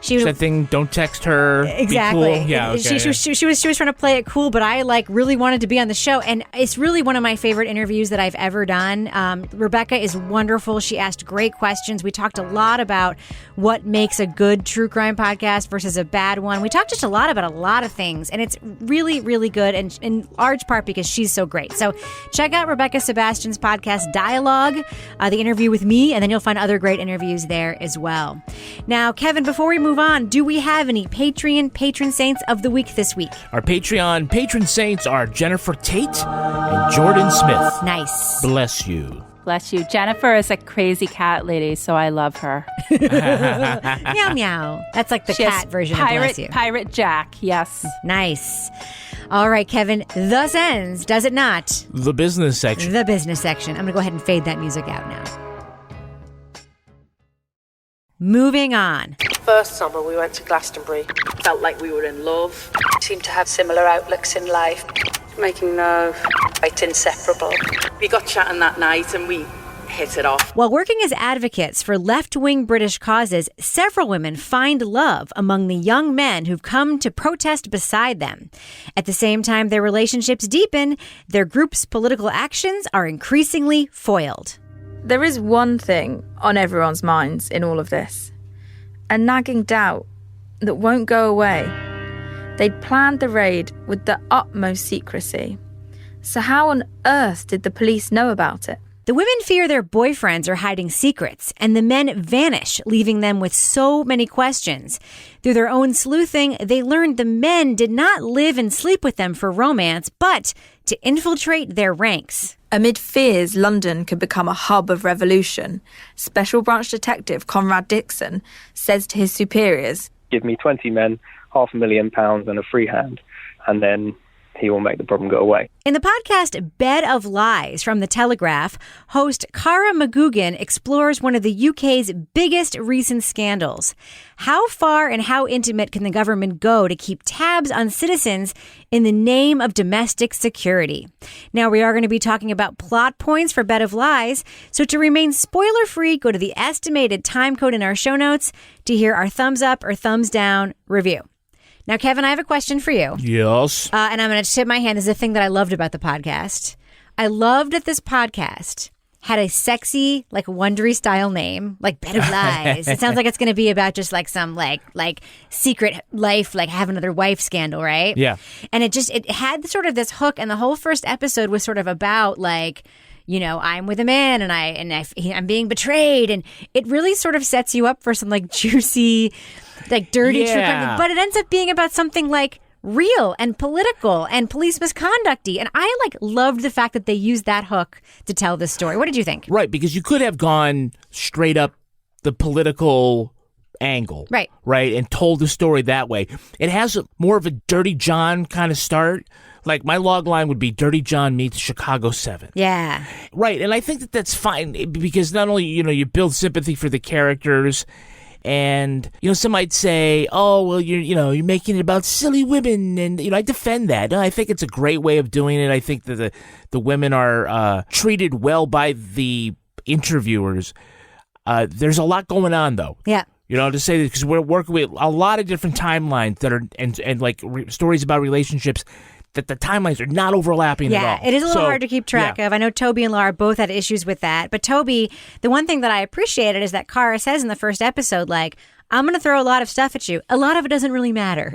S6: she was
S7: that thing. Don't text her.
S6: Exactly.
S7: Be cool. Yeah. Okay,
S6: she was trying to play it cool, but I really wanted to be on the show, and it's really one of my favorite interviews that I've ever done. Rebecca is wonderful. She asked great questions. We talked a lot about what makes a good true crime podcast versus a bad one. We talked just a lot about a lot of things, and it's really, really good, and in large part because she's so great. So check out Rebecca Sebastian's podcast Dialogue, the interview with me, and then you'll find other great interviews there as well. Now, Kevin, before we move on, do we have any Patreon patron saints of the week this week?
S7: Our Patreon patron saints are Jennifer Tate and Jordan Smith.
S6: Nice.
S7: Bless you.
S8: Bless you. Jennifer is a crazy cat lady, so I love her.
S6: Meow, meow. That's like the cat version of bless you.
S8: Pirate Jack, yes.
S6: Nice. All right, Kevin, thus ends, does it not?
S7: The business section.
S6: The business section. I'm going to go ahead and fade that music out now. Moving on.
S13: First summer we went to Glastonbury. Felt like we were in love. Seemed to have similar outlooks in life. Making love. Quite inseparable. We got chatting that night and we hit it off.
S6: While working as advocates for left-wing British causes, several women find love among the young men who've come to protest beside them. At the same time their relationships deepen, their group's political actions are increasingly foiled.
S14: There is one thing on everyone's minds in all of this. A nagging doubt that won't go away. They'd planned the raid with the utmost secrecy. So how on earth did the police know about it?
S6: The women fear their boyfriends are hiding secrets, and the men vanish, leaving them with so many questions. Through their own sleuthing, they learned the men did not live and sleep with them for romance, but to infiltrate their ranks.
S14: Amid fears London could become a hub of revolution, Special Branch Detective Conrad Dixon says to his superiors,
S15: "Give me 20 men, £500,000 and a free hand, and then he will make the problem go away."
S6: In the podcast Bed of Lies from The Telegraph, host Cara McGugan explores one of the UK's biggest recent scandals. How far and how intimate can the government go to keep tabs on citizens in the name of domestic security? Now, we are going to be talking about plot points for Bed of Lies, so to remain spoiler-free, go to the estimated time code in our show notes to hear our thumbs up or thumbs down review. Now, Kevin, I have a question for you.
S7: Yes.
S6: And I'm going to tip my hand. This is a thing that I loved about the podcast. I loved that this podcast had a sexy, like Wondery style name, like Bed of Lies. It sounds like it's going to be about just like some like secret life, like have another wife scandal, right?
S7: Yeah.
S6: And it had sort of this hook, and the whole first episode was sort of about like, you know, I'm with a man and I'm being betrayed, and it really sort of sets you up for some like juicy, like dirty true crime. But it ends up being about something like real and political and police misconducty. And I like loved the fact that they used that hook to tell this story. What did you think?
S7: Right, because you could have gone straight up the political angle.
S6: Right,
S7: and told the story that way. It has more of a Dirty John kind of start. Like my log line would be Dirty John meets Chicago 7.
S6: Yeah.
S7: Right, and I think that that's fine because not only, you know, you build sympathy for the characters. And, you know, some might say, oh, well, you're making it about silly women. And, you know, I defend that. I think it's a great way of doing it. I think that the women are treated well by the interviewers. There's a lot going on, though.
S6: Yeah.
S7: You know, to say that because we're working with a lot of different timelines that are, and like stories about relationships that the timelines are not overlapping at all.
S6: Yeah, it is a little hard to keep track of. I know Toby and Laura both had issues with that. But Toby, the one thing that I appreciated is that Kara says in the first episode, like, I'm going to throw a lot of stuff at you. A lot of it doesn't really matter.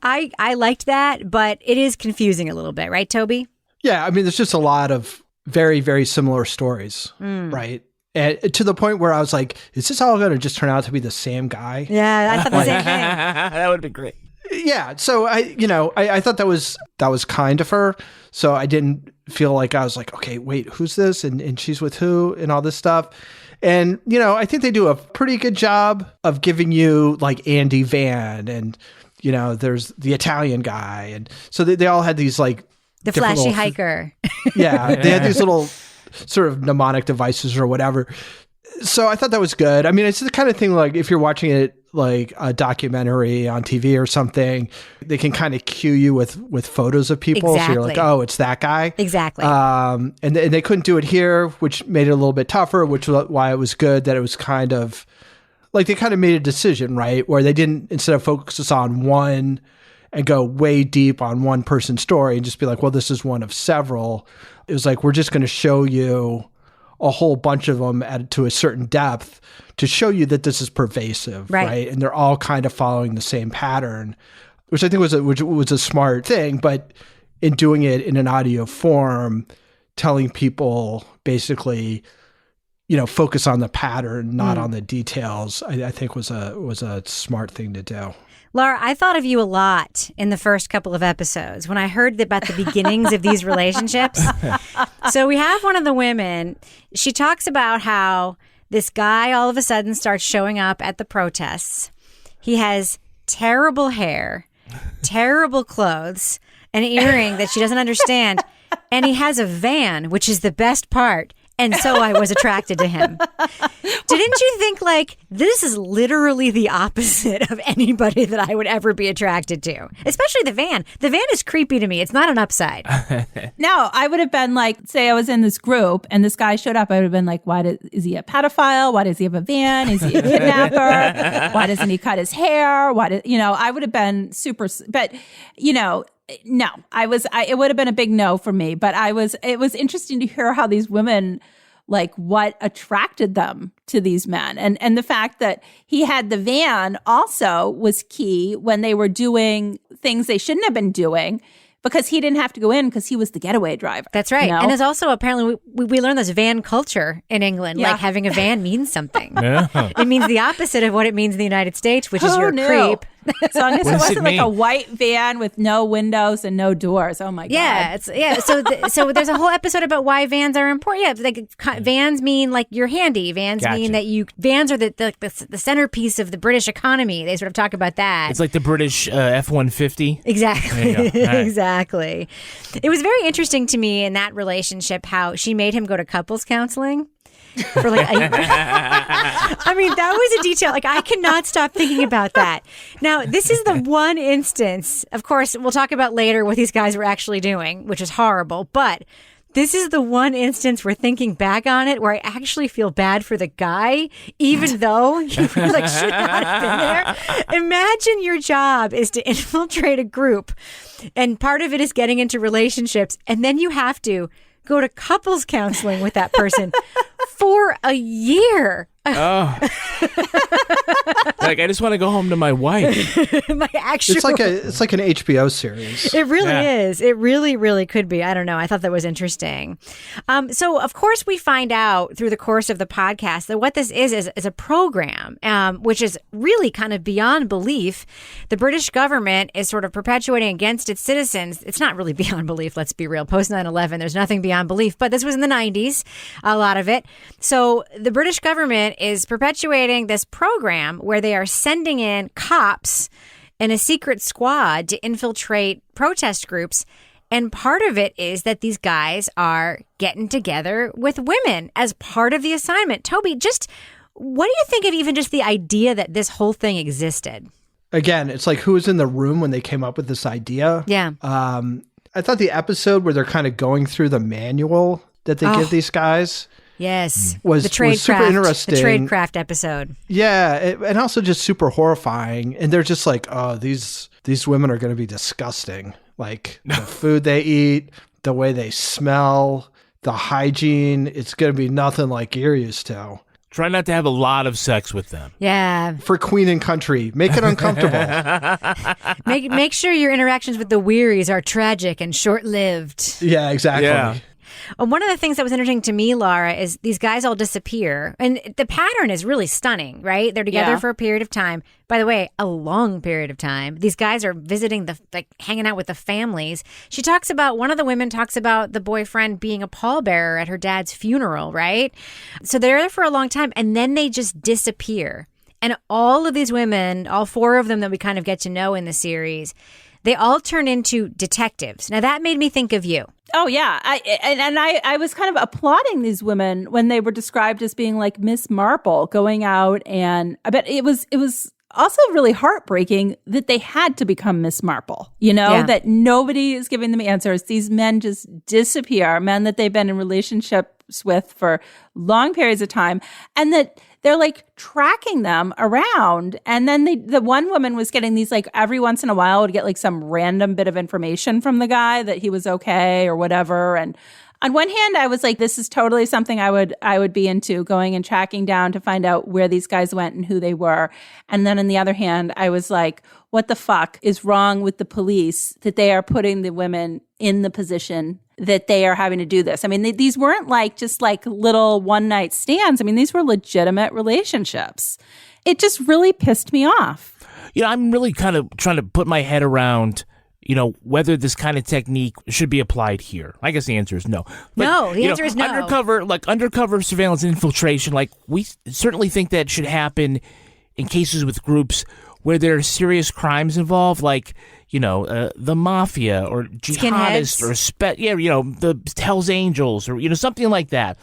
S6: I liked that, but it is confusing a little bit. Right, Toby?
S9: Yeah, I mean, there's just a lot of very, very similar stories, right? And to the point where I was like, is this all going to just turn out to be the same guy?
S6: Yeah, I thought the same thing.
S7: That would be great.
S9: Yeah, so I thought that was kind of her. So I didn't feel like I was like, okay, wait, who's this? And she's with who? And all this stuff. And, you know, I think they do a pretty good job of giving you like Andy Van and, you know, there's the Italian guy. And so they all had these like
S6: the flashy hiker.
S9: Yeah, they had these little sort of mnemonic devices or whatever. So I thought that was good. I mean, it's the kind of thing like if you're watching it like a documentary on TV or something, they can kind of cue you with photos of people.
S6: Exactly.
S9: So you're like, oh, it's that guy.
S6: Exactly.
S9: And they couldn't do it here, which made it a little bit tougher, which was why it was good that it was kind of like they kind of made a decision, right? Where they didn't, instead of focus on one and go way deep on one person's story and just be like, well, this is one of several. It was like, we're just going to show you a whole bunch of them to a certain depth to show you that this is pervasive, right? And they're all kind of following the same pattern, which I think was a smart thing. But in doing it in an audio form, telling people basically, you know, focus on the pattern, not on the details, I think was a smart thing to do.
S6: Laura, I thought of you a lot in the first couple of episodes when I heard about the beginnings of these relationships. So we have one of the women. She talks about how this guy all of a sudden starts showing up at the protests. He has terrible hair, terrible clothes, an earring that she doesn't understand, and he has a van, which is the best part. And so I was attracted to him. Didn't you think, like, this is literally the opposite of anybody that I would ever be attracted to? Especially the van. The van is creepy to me. It's not an upside.
S8: No, I would have been like, say I was in this group and this guy showed up. I would have been like, is he a pedophile? Why does he have a van? Is he a kidnapper? Why doesn't he cut his hair? I would have been super, but, you know, no, it would have been a big no for me, but it was interesting to hear how these women, like what attracted them to these men. And the fact that he had the van also was key when they were doing things they shouldn't have been doing, because he didn't have to go in because he was the getaway driver.
S6: That's right. You know? And there's also apparently, we learned this van culture in England.
S8: Yeah.
S6: Like having a van means something.
S7: Yeah.
S6: It means the opposite of what it means in the United States, which is you're a creep.
S8: So I guess it wasn't like a white van with no windows and no doors. Oh my God.
S6: Yeah. So there's a whole episode about why vans are important. Yeah, like vans mean like you're handy. Vans mean that vans are the centerpiece of the British economy. They sort of talk about that.
S7: It's like the British F-150.
S6: Exactly.
S7: There you go. All right.
S6: Exactly. It was very interesting to me in that relationship how she made him go to couples counseling. For like I mean, that was a detail. Like, I cannot stop thinking about that. Now, this is the one instance, of course, we'll talk about later what these guys were actually doing, which is horrible, but this is the one instance where thinking back on it where I actually feel bad for the guy, even though he like should not have been there. Imagine your job is to infiltrate a group and part of it is getting into relationships, and then you have to go to couples counseling with that person for a year.
S7: Oh. Like, I just want to go home to my wife.
S9: It's like an HBO series.
S6: It really is. It really, really could be. I don't know. I thought that was interesting. So, of course, we find out through the course of the podcast that what this is a program, which is really kind of beyond belief. The British government is sort of perpetuating against its citizens. It's not really beyond belief, let's be real. Post 9/11, there's nothing beyond belief. But this was in the 90s, a lot of it. So the British government is perpetuating this program where they are sending in cops in a secret squad to infiltrate protest groups. And part of it is that these guys are getting together with women as part of the assignment. Toby, just what do you think of even just the idea that this whole thing existed?
S9: Again, it's like who was in the room when they came up with this idea?
S6: Yeah.
S9: I thought the episode where they're kind of going through the manual that they give these guys.
S6: Yes.
S9: Was super interesting.
S6: The tradecraft episode.
S9: Yeah. And also just super horrifying. And they're just like, oh, these women are going to be disgusting. Like the food they eat, the way they smell, the hygiene. It's going to be nothing like you're used to.
S7: Try not to have a lot of sex with them.
S6: Yeah.
S9: For Queen and Country. Make it uncomfortable.
S6: Make sure your interactions with the Wearies are tragic and short-lived.
S9: Yeah, exactly.
S7: Yeah.
S6: One of the things that was interesting to me, Laura, is these guys all disappear. And the pattern is really stunning, right? They're together for a period of time. By the way, a long period of time. These guys are visiting, hanging out with the families. One of the women talks about the boyfriend being a pallbearer at her dad's funeral, right? So they're there for a long time, and then they just disappear. And all of these women, all four of them that we kind of get to know in the series, they all turn into detectives. Now, that made me think of you.
S8: Oh, yeah. I was kind of applauding these women when they were described as being like Miss Marple going out. And I bet it was also really heartbreaking that they had to become Miss Marple, that nobody is giving them answers. These men just disappear, men that they've been in relationships with for long periods of time, and that they're like tracking them around. And then the one woman was getting these, like, every once in a while would get like some random bit of information from the guy that he was okay or whatever. And on one hand, I was like, this is totally something I would be into, going and tracking down to find out where these guys went and who they were. And then on the other hand, I was like, what the fuck is wrong with the police that they are putting the women in the position that they are having to do this? I mean, these weren't just little one-night stands. I mean, these were legitimate relationships. It just really pissed me off.
S7: I'm really kind of trying to put my head around whether this kind of technique should be applied here. I guess the answer is no. But,
S6: no, the answer is no.
S7: Undercover surveillance infiltration, we certainly think that should happen in cases with groups where there are serious crimes involved, the mafia or jihadists or the Hells Angels or something like that,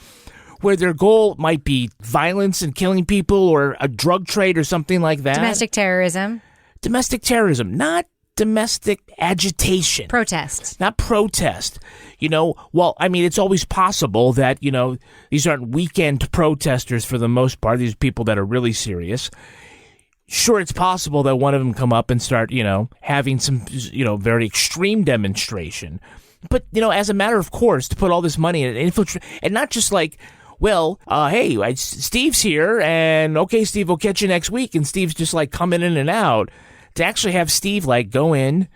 S7: where their goal might be violence and killing people or a drug trade or something like that.
S6: Domestic terrorism,
S7: not domestic agitation.
S6: Protest.
S7: Not protest. It's always possible that, these aren't weekend protesters for the most part. These are people that are really serious. Sure, it's possible that one of them come up and start, having some, very extreme demonstration. But, as a matter of course, to put all this money in and infiltrate, and not just hey, Steve's here, and okay, Steve, we'll catch you next week, and Steve's just coming in and out. To actually have Steve go in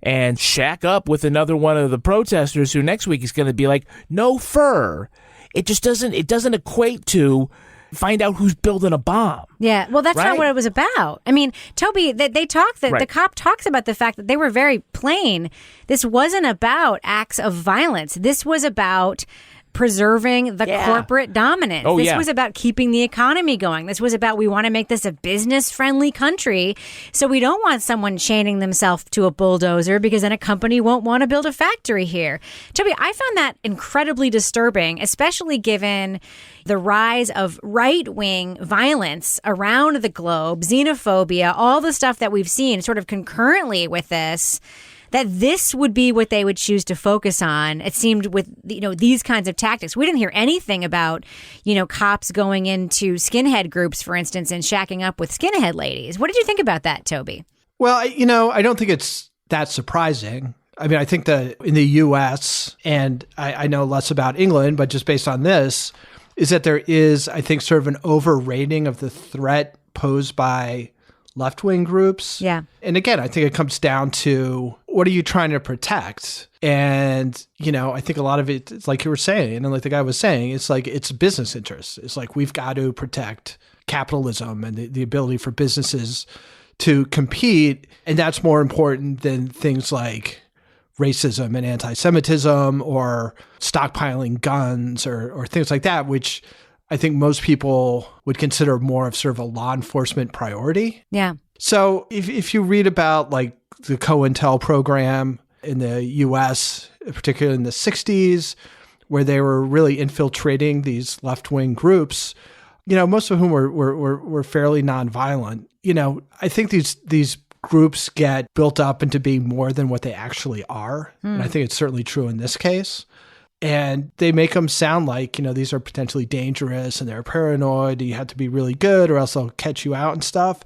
S7: and shack up with another one of the protesters who next week is going to be no fur. It just doesn't equate to find out who's building a bomb.
S6: Yeah, well, that's not what it was about. I mean, Toby, the cop talks about the fact that they were very plain. This wasn't about acts of violence. This was about preserving the corporate dominance. This was about keeping the economy going. This was about, we want to make this a business-friendly country, so we don't want someone chaining themselves to a bulldozer because then a company won't want to build a factory here. Toby, I found that incredibly disturbing, especially given the rise of right-wing violence around the globe, xenophobia, all the stuff that we've seen sort of concurrently with this, that this would be what they would choose to focus on. It seemed with, these kinds of tactics. We didn't hear anything about, cops going into skinhead groups, for instance, and shacking up with skinhead ladies. What did you think about that, Toby?
S9: Well, I don't think it's that surprising. I mean, I think that in the U.S., and I know less about England, but just based on this, is that there is, I think, sort of an overrating of the threat posed by left-wing groups.
S6: Yeah.
S9: And again, I think it comes down to what are you trying to protect? And, you know, I think a lot of it, it's like you were saying, and like the guy was saying, it's like it's business interests. It's like we've got to protect capitalism and the ability for businesses to compete. And that's more important than things like racism and anti-Semitism or stockpiling guns or things like that, which I think most people would consider more of sort of a law enforcement priority.
S6: Yeah.
S9: So if you read about like the COINTEL program in the US, particularly in the 60s, where they were really infiltrating these left-wing groups, you know, most of whom were fairly nonviolent. You know, I think these groups get built up into being more than what they actually are. And I think it's certainly true in this case. And they make them sound like, you know, these are potentially dangerous and they're paranoid. You have to be really good or else they'll catch you out and stuff.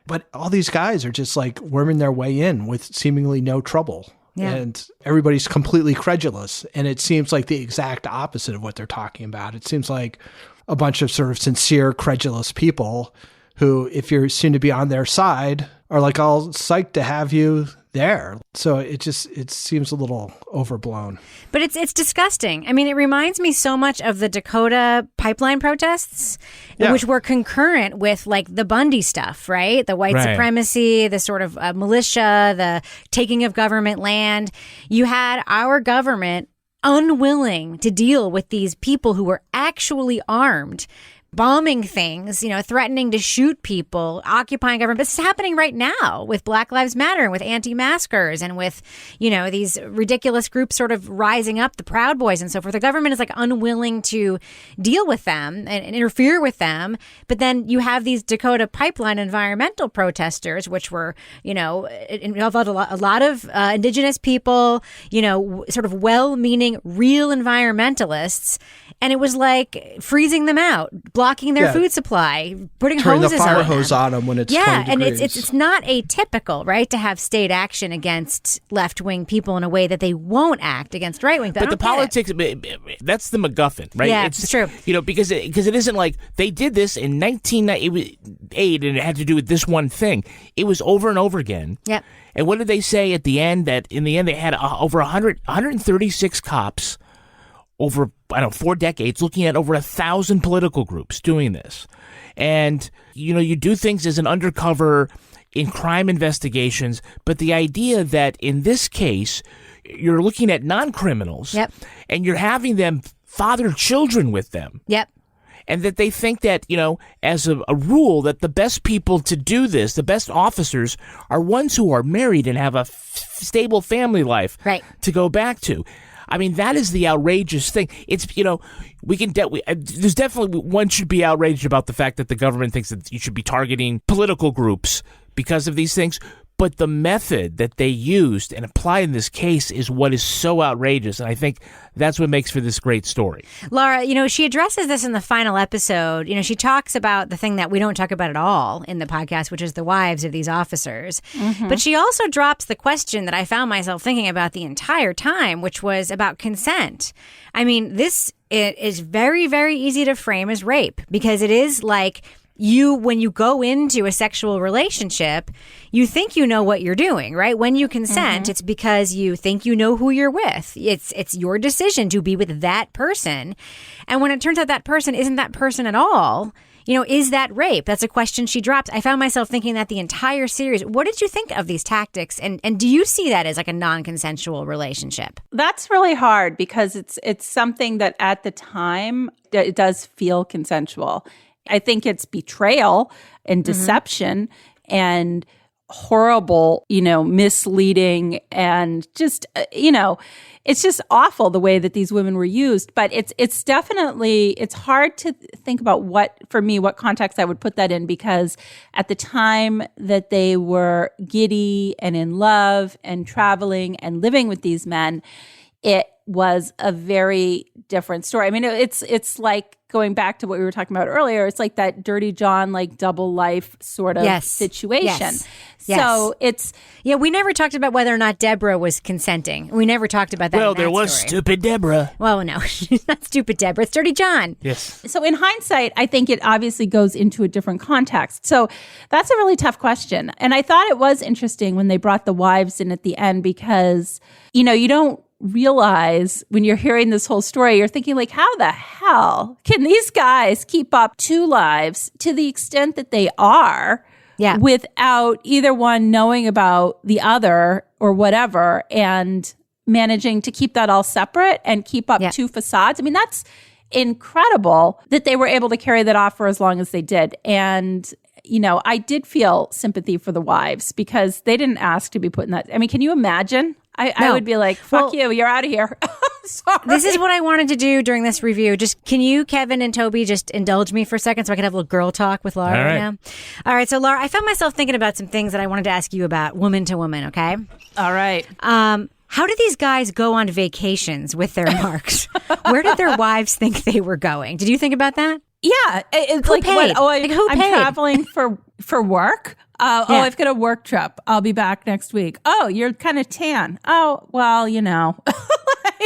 S9: But all these guys are just like worming their way in with seemingly no trouble. Yeah. And everybody's completely credulous. And it seems like the exact opposite of what they're talking about. It seems like a bunch of sort of sincere, credulous people who, if you're soon to be on their side, are like all psyched to have you there. So it seems a little overblown.
S6: But it's disgusting. I mean, it reminds me so much of the Dakota pipeline protests, which were concurrent with like the Bundy stuff, right? The white supremacy, the sort of militia, the taking of government land. You had our government unwilling to deal with these people who were actually armed, bombing things, you know, threatening to shoot people, occupying government. This is happening right now with Black Lives Matter and with anti-maskers and with, you know, these ridiculous groups sort of rising up, the Proud Boys and so forth. The government is like unwilling to deal with them and interfere with them. But then you have these Dakota pipeline environmental protesters, which were, you know, involved a lot of indigenous people, you know, sort of well-meaning real environmentalists. And it was like freezing them out, blocking their food supply, putting
S9: turning
S6: hoses
S9: the fire
S6: on
S9: hose
S6: them.
S9: on them when it's 20
S6: and
S9: degrees.
S6: it's not atypical, right, to have state action against left-wing people in a way that they won't act against right-wing.
S7: But the politics, that's the MacGuffin, right?
S6: Yeah, it's true.
S7: You know, because it isn't like they did this in 1998 and it had to do with this one thing. It was over and over again.
S6: Yep.
S7: And what did they say at the end? That in the end they had over 136 cops over, 4 decades, looking at over 1,000 political groups doing this. And, you know, you do things as an undercover in crime investigations, but the idea that in this case, you're looking at non-criminals and you're having them father children with them.
S6: Yep.
S7: And that they think that, you know, as a rule, that the best people to do this, the best officers, are ones who are married and have a stable family life to go back to. I mean, that is the outrageous thing. It's, you know, there's definitely one should be outraged about the fact that the government thinks that you should be targeting political groups because of these things. But the method that they used and applied in this case is what is so outrageous. And I think that's what makes for this great story.
S6: Laura, you know, she addresses this in the final episode. You know, she talks about the thing that we don't talk about at all in the podcast, which is the wives of these officers. Mm-hmm. But she also drops the question that I found myself thinking about the entire time, which was about consent. I mean, it is very, very easy to frame as rape because it is like, when you go into a sexual relationship, you think you know what you're doing, right? When you consent, it's because you think you know who you're with. It's your decision to be with that person. And when it turns out that person isn't that person at all, you know, is that rape? That's a question she drops. I found myself thinking that the entire series. What did you think of these tactics? And do you see that as like a non-consensual relationship?
S8: That's really hard because it's something that at the time, it does feel consensual. I think it's betrayal and deception and horrible, you know, misleading and just, you know, it's just awful the way that these women were used. But it's definitely, it's hard to think about what context I would put that in, because at the time that they were giddy and in love and traveling and living with these men, it was a very different story. I mean, it's like going back to what we were talking about earlier. It's like that Dirty John, like double life sort of situation. So it's
S6: we never talked about whether or not Deborah was consenting. We never talked about that.
S7: Well,
S6: in that
S7: there was
S6: story.
S7: stupid Deborah.
S6: Well, no, she's not stupid Deborah. It's Dirty John.
S7: Yes.
S8: So in hindsight, I think it obviously goes into a different context. So that's a really tough question. And I thought it was interesting when they brought the wives in at the end because, you don't realize when you're hearing this whole story, you're thinking like, how the hell can these guys keep up 2 lives to the extent that they are without either one knowing about the other or whatever and managing to keep that all separate and keep up 2 facades? I mean, that's incredible that they were able to carry that off for as long as they did. And I did feel sympathy for the wives because they didn't ask to be put in that. I mean, can you imagine? I would be like, fuck you, you're out of here. Sorry.
S6: This is what I wanted to do during this review. Just can you, Kevin and Toby, just indulge me for a second so I can have a little girl talk with Laura right now? All right. So, Laura, I found myself thinking about some things that I wanted to ask you about woman to woman, okay?
S8: All right.
S6: How do these guys go on vacations with their marks? Where did their wives think they were going? Did you think about that?
S8: Yeah. It's
S6: who
S8: like,
S6: paid?
S8: I'm traveling for work. I've got a work trip. I'll be back next week. Oh, you're kind of tan. Oh, well,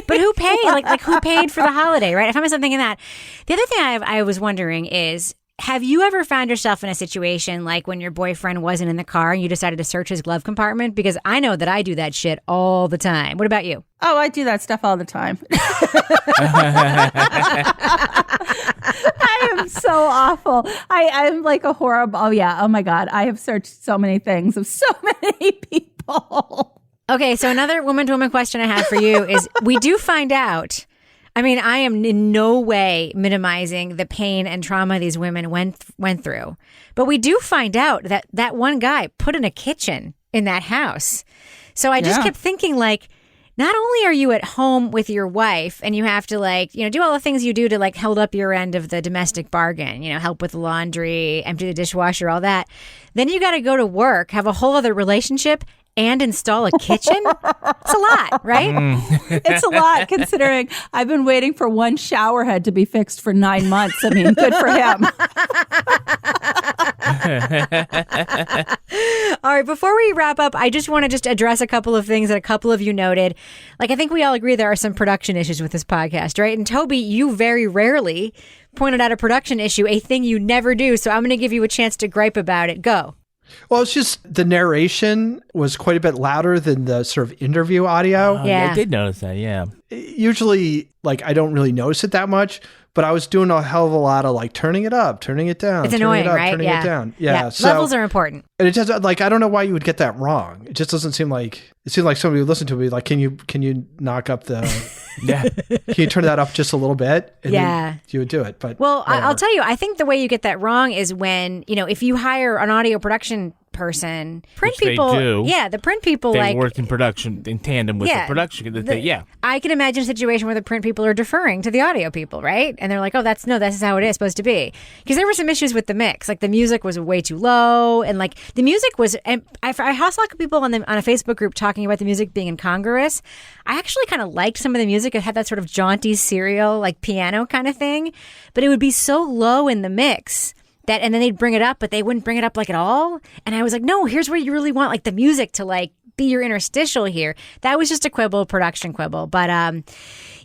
S6: But who paid? Like who paid for the holiday, right? I found myself thinking that. The other thing I was wondering is, have you ever found yourself in a situation like when your boyfriend wasn't in the car and you decided to search his glove compartment? Because I know that I do that shit all the time. What about you?
S8: Oh, I do that stuff all the time. I am so awful. I'm like a horrible. Oh, yeah. Oh, my God. I have searched so many things of so many people.
S6: Okay. So another woman to woman question I have for you is we do find out. I mean, I am in no way minimizing the pain and trauma these women went through. But we do find out that one guy put in a kitchen in that house. So I just kept thinking, like, not only are you at home with your wife and you have to do all the things you do to hold up your end of the domestic bargain, help with the laundry, empty the dishwasher, all that. Then you got to go to work, have a whole other relationship and install a kitchen? It's a lot, right?
S8: It's a lot considering I've been waiting for one shower head to be fixed for 9 months. I mean, good for him.
S6: All right, before we wrap up, I just want to address a couple of things that a couple of you noted. I think we all agree there are some production issues with this podcast, right? And Toby, you very rarely pointed out a production issue, a thing you never do. So I'm going to give you a chance to gripe about it. Go.
S9: Well, it's just the narration was quite a bit louder than the sort of interview audio.
S7: Yeah, I did notice that, yeah.
S9: Usually, I don't really notice it that much, but I was doing a hell of a lot of turning it up, turning it down.
S6: It's annoying, right?
S9: Turning it down. Yeah. So,
S6: levels are important.
S9: And it just I don't know why you would get that wrong. It just doesn't seem like, it seemed like somebody would listen to me can you knock up the, can you turn that up just a little bit? And then you would do it. But
S6: I'll tell you, I think the way you get that wrong is when, if you hire an audio production person, print
S7: which
S6: people,
S7: they do.
S6: The print people
S7: they work in production in tandem with the production.
S6: I can imagine a situation where the print people are deferring to the audio people, right? And they're like, oh, this is how it is supposed to be. Because there were some issues with the mix. The music was way too low, and the music was. And I saw a couple people on a Facebook group talking about the music being incongruous. I actually kind of liked some of the music. It had that sort of jaunty serial piano kind of thing, but it would be so low in the mix. And then they'd bring it up, but they wouldn't bring it up at all. And I was like, no, here's where you really want the music to be your interstitial here. That was just a production quibble. But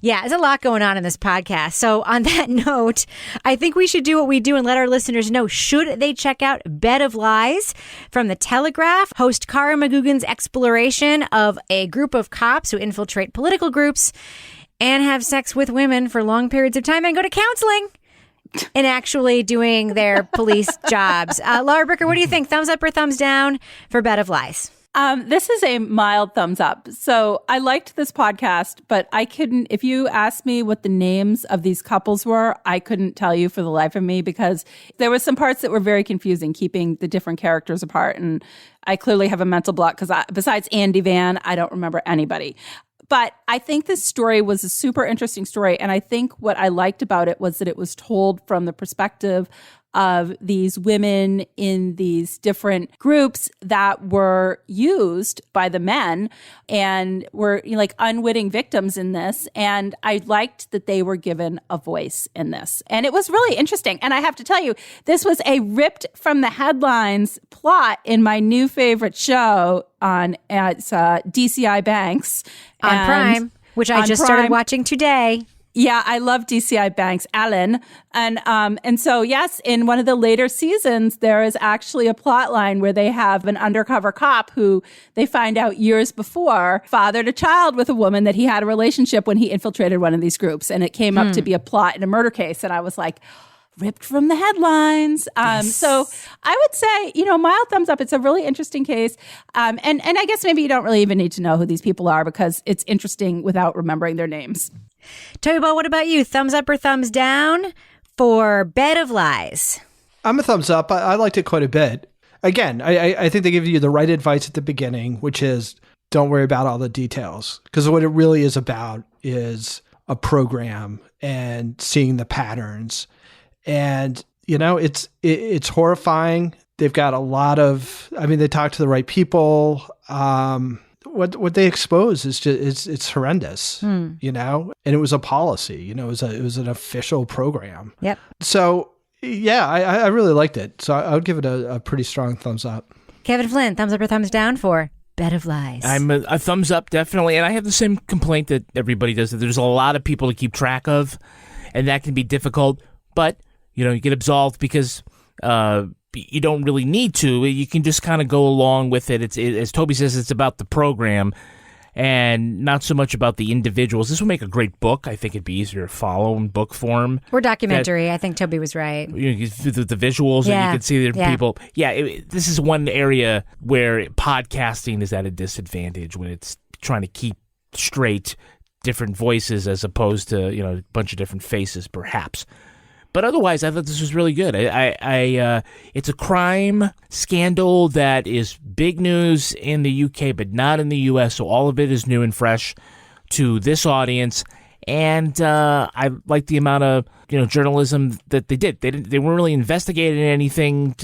S6: there's a lot going on in this podcast. So on that note, I think we should do what we do and let our listeners know, should they check out Bed of Lies from The Telegraph, host Kara McGugan's exploration of a group of cops who infiltrate political groups and have sex with women for long periods of time and go to counseling and actually doing their police jobs. Laura Bricker, what do you think? Thumbs up or thumbs down for Bed of Lies?
S8: This is a mild thumbs up. So I liked this podcast, but I couldn't, if you asked me what the names of these couples were, I couldn't tell you for the life of me because there were some parts that were very confusing, keeping the different characters apart. And I clearly have a mental block because besides Andy Van, I don't remember anybody. But I think this story was a super interesting story. And I think what I liked about it was that it was told from the perspective of these women in these different groups that were used by the men and were like unwitting victims in this. And I liked that they were given a voice in this. And it was really interesting. And I have to tell you, this was a ripped from the headlines plot in my new favorite show on DCI Banks.
S6: On Prime, which I just started watching today.
S8: Yeah, I love DCI Banks, Ellen. And so, yes, in one of the later seasons, there is actually a plot line where they have an undercover cop who they find out years before fathered a child with a woman that he had a relationship when he infiltrated one of these groups. And it came up to be a plot in a murder case. And I was like, ripped from the headlines. So I would say, mild thumbs up. It's a really interesting case. And I guess maybe you don't really even need to know who these people are because it's interesting without remembering their names.
S6: Toby Ball, what about you? Thumbs up or thumbs down for Bed of Lies?
S9: I'm a thumbs up. I liked it quite a bit. Again, I think they give you the right advice at the beginning, which is don't worry about all the details. Because what it really is about is a program and seeing the patterns. And, it's horrifying. They've got a lot of, they talk to the right people. What they expose is just, it's horrendous, and it was a policy, it was an official program.
S6: Yep.
S9: So yeah, I really liked it. So I would give it a pretty strong thumbs up.
S6: Kevin Flynn, thumbs up or thumbs down for Bed of Lies?
S7: I'm a thumbs up, definitely. And I have the same complaint that everybody does, that there's a lot of people to keep track of, and that can be difficult, but you get absolved because you don't really need to. You can just kind of go along with it. It's as Toby says, it's about the program and not so much about the individuals. This will make a great book. I think it'd be easier to follow in book form.
S6: Or documentary. I think Toby was right.
S7: The visuals, and you can see the people. Yeah, this is one area where podcasting is at a disadvantage when it's trying to keep straight different voices as opposed to a bunch of different faces, perhaps. But otherwise, I thought this was really good. It's a crime scandal that is big news in the UK, but not in the US. So all of it is new and fresh to this audience. And I like the amount of journalism that they did. They weren't really investigating anything.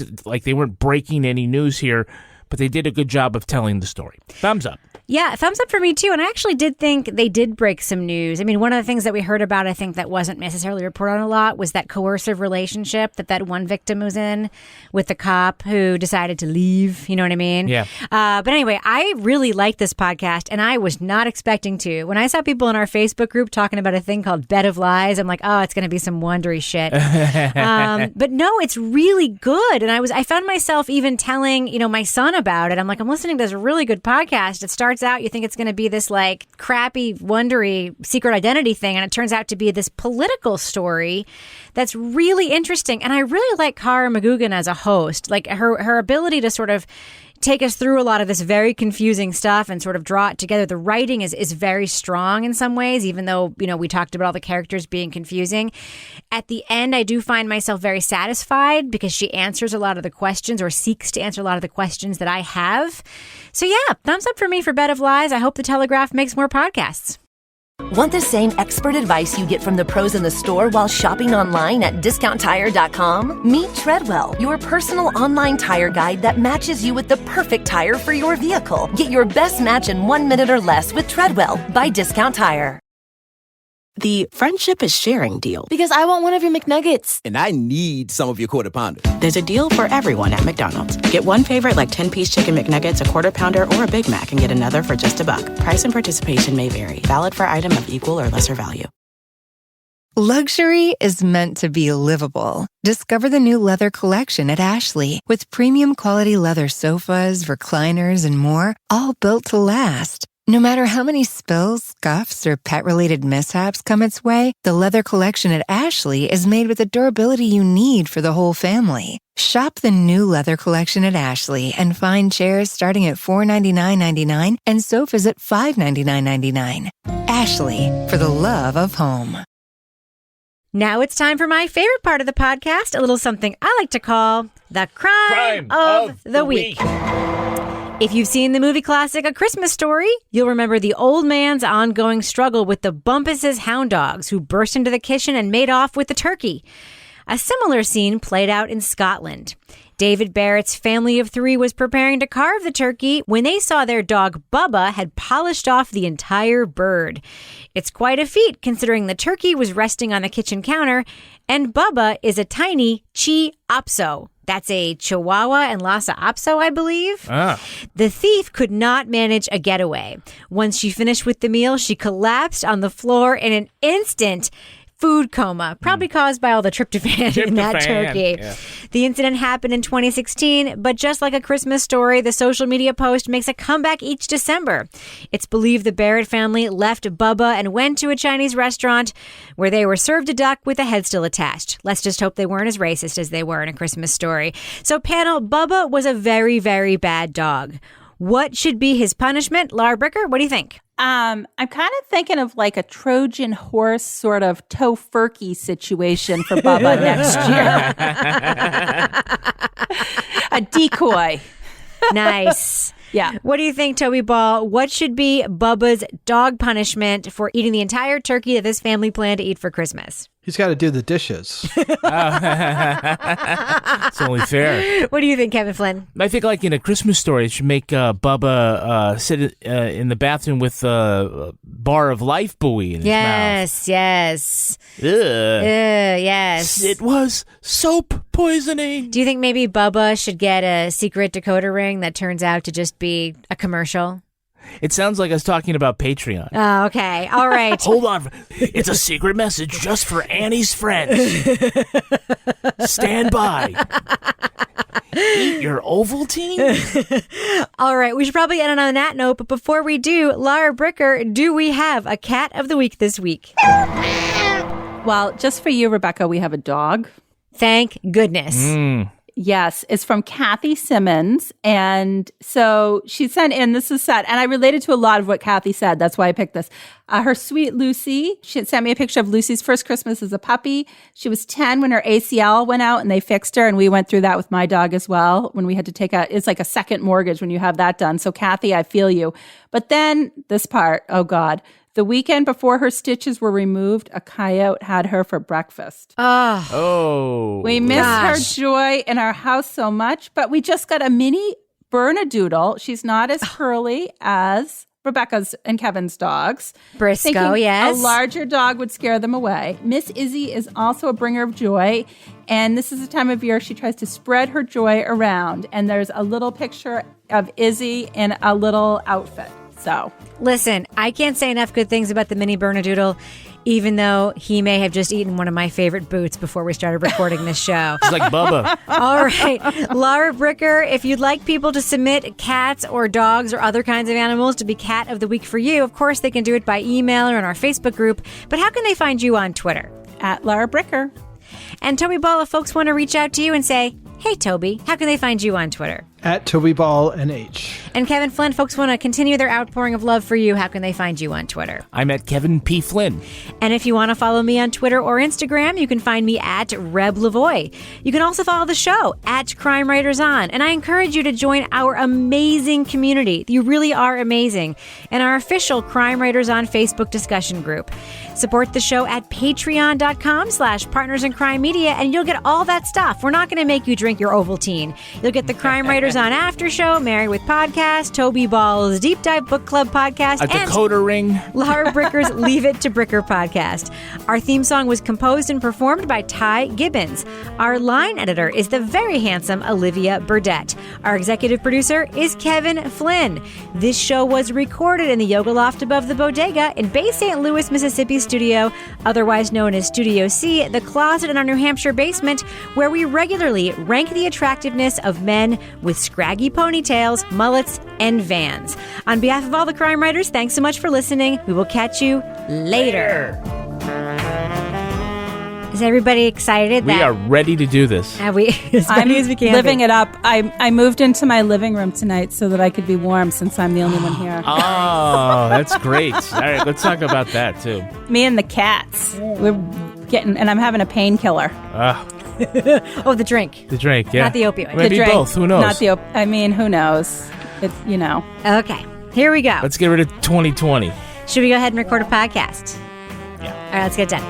S7: They weren't breaking any news here, but they did a good job of telling the story. Thumbs up.
S6: Yeah, thumbs up for me too. And I actually did think they did break some news. One of the things that we heard about, I think that wasn't necessarily reported on a lot, was that coercive relationship that one victim was in with the cop who decided to leave. You know what I mean?
S7: Yeah.
S6: But anyway, I really liked this podcast, and I was not expecting to. When I saw people in our Facebook group talking about a thing called Bed of Lies, I'm like, oh, it's going to be some Wondery shit. But no, it's really good. And I found myself even telling, my son about it. I'm like, I'm listening to this really good podcast. It starts out, you think it's going to be this crappy Wondery secret identity thing, and it turns out to be this political story that's really interesting. And I really like Cara McGugan as a host, her ability to sort of take us through a lot of this very confusing stuff and sort of draw it together. The writing is very strong in some ways, even though, we talked about all the characters being confusing. At the end, I do find myself very satisfied because she answers a lot of the questions, or seeks to answer a lot of the questions that I have. So yeah, thumbs up for me for Bed of Lies. I hope the Telegraph makes more podcasts.
S2: Want the same expert advice you get from the pros in the store while shopping online at discounttire.com? Meet Treadwell, your personal online tire guide that matches you with the perfect tire for your vehicle. Get your best match in 1 minute or less with Treadwell by Discount Tire.
S1: The friendship is sharing deal.
S16: Because I want one of your McNuggets.
S3: And I need some of your Quarter Pounder.
S1: There's a deal for everyone at McDonald's. Get one favorite 10-piece chicken McNuggets, a Quarter Pounder, or a Big Mac, and get another for just $1. Price and participation may vary. Valid for item of equal or lesser value.
S4: Luxury is meant to be livable. Discover the new leather collection at Ashley with premium quality leather sofas, recliners, and more, all built to last. No matter how many spills, scuffs, or pet-related mishaps come its way, the leather collection at Ashley is made with the durability you need for the whole family. Shop the new leather collection at Ashley and find chairs starting at $499.99 and sofas at $599.99. Ashley, for the love of home.
S6: Now it's time for my favorite part of the podcast, a little something I like to call the crime of the week. If you've seen the movie classic A Christmas Story, you'll remember the old man's ongoing struggle with the Bumpus's hound dogs who burst into the kitchen and made off with the turkey. A similar scene played out in Scotland. David Barrett's family of 3 was preparing to carve the turkey when they saw their dog Bubba had polished off the entire bird. It's quite a feat considering the turkey was resting on the kitchen counter, and Bubba is a tiny Chi-Apso. That's a Chihuahua and Lhasa Apso, I believe. The thief could not manage a getaway. Once she finished with the meal, she collapsed on the floor in an instant food coma, probably caused by all the tryptophan in that turkey.
S7: Yeah.
S6: The incident happened in 2016, but just like A Christmas Story, the social media post makes a comeback each December. It's believed the Barrett family left Bubba and went to a Chinese restaurant where they were served a duck with a head still attached. Let's just hope they weren't as racist as they were in A Christmas Story. So panel, Bubba was a very, very bad dog. What should be his punishment? Laura Bricker, what do you think?
S8: I'm kind of thinking of like a Trojan horse sort of tofurkey situation for Bubba next year. A decoy.
S6: Nice.
S8: Yeah.
S6: What do you think, Toby Ball? What should be Bubba's dog punishment for eating the entire turkey that this family planned to eat for Christmas?
S9: He's got to do the dishes.
S7: It's only fair.
S6: What do you think, Kevin Flynn?
S7: I think like in A Christmas Story, it should make Bubba sit in the bathroom with a bar of life buoy in his mouth.
S6: Yes. Yes.
S7: It was soap poisoning.
S6: Do you think maybe Bubba should get a secret decoder ring that turns out to just be a commercial?
S7: It sounds like us talking about Patreon.
S6: Oh, okay. All right.
S7: Hold on. It's a secret message just for Annie's friends. Stand by. Eat your Ovaltine?
S6: All right. We should probably end on that note. But before we do, Laura Bricker, do we have a cat of the week this week?
S8: Well, just for you, Rebecca, we have a dog.
S6: Thank goodness.
S8: Yes, it's from Kathy Simmons. And so she sent in, this is sad. And I related to a lot of what Kathy said. That's why I picked this. Her sweet Lucy, she had sent me a picture of Lucy's first Christmas as a puppy. She was 10 when her ACL went out and they fixed her. And we went through that with my dog as well when we had to take it's like a second mortgage when you have that done. So Kathy, I feel you. But then this part, oh God. The weekend before her stitches were removed, a coyote had her for breakfast.
S7: Oh.
S8: We miss her joy in our house so much, but we just got a mini Bernedoodle. She's not as curly as Rebecca's and Kevin's dogs.
S6: Briscoe,
S8: Thinking
S6: yes.
S8: A larger dog would scare them away. Miss Izzy is also a bringer of joy, and this is the time of year she tries to spread her joy around. And there's a little picture of Izzy in a little outfit. So,
S6: listen, I can't say enough good things about the mini Bernedoodle, even though he may have just eaten one of my favorite boots before we started recording this show.
S7: It's like Bubba.
S6: All right. Laura Bricker, if you'd like people to submit cats or dogs or other kinds of animals to be Cat of the Week for you, of course they can do it by email or in our Facebook group. But how can they find you on Twitter?
S8: At Laura Bricker.
S6: And Toby Ball, if folks want to reach out to you and say, hey, Toby, how can they find you on Twitter?
S9: At TobyBallNH.
S6: And Kevin Flynn, folks want to continue their outpouring of love for you. How can they find you on Twitter?
S7: I'm at Kevin P. Flynn.
S6: And if you want to follow me on Twitter or Instagram, you can find me at Reb Lavoie. You can also follow the show at Crime Writers On. And I encourage you to join our amazing community. You really are amazing. And our official Crime Writers On Facebook discussion group. Support the show at patreon.com/Partners in Crime Media, and you'll get all that stuff. We're not going to make you drink your Ovaltine. You'll get the Crime Writers On After Show, Married with Podcast, Toby Ball's Deep Dive Book Club podcast,
S7: a decoder ring,
S6: Laura Bricker's Leave It to Bricker podcast. Our theme song was composed and performed by Ty Gibbons. Our line editor is the very handsome Olivia Burdett. Our executive producer is Kevin Flynn. This show was recorded in the Yoga Loft above the Bodega in Bay St. Louis, Mississippi studio, otherwise known as Studio C, the closet in our New Hampshire basement, where we regularly rank the attractiveness of men with scraggy ponytails, mullets, and vans. On behalf of all the crime writers, thanks so much for listening. We will catch you later. Is everybody excited?
S7: We are ready to do this.
S6: As many as we can.
S8: Living it up. I moved into my living room tonight so that I could be warm since I'm the only one here.
S7: Oh, that's great. All right, let's talk about that too.
S8: Me and the cats. We're getting, and I'm having a painkiller.
S6: Oh, the drink.
S7: The drink, yeah.
S6: Not the opioid.
S7: Maybe both. Who knows?
S8: Not the who knows? It's,
S6: Okay, here we go.
S7: Let's get rid of 2020.
S6: Should we go ahead and record a podcast?
S7: Yeah.
S6: All right, let's get it done.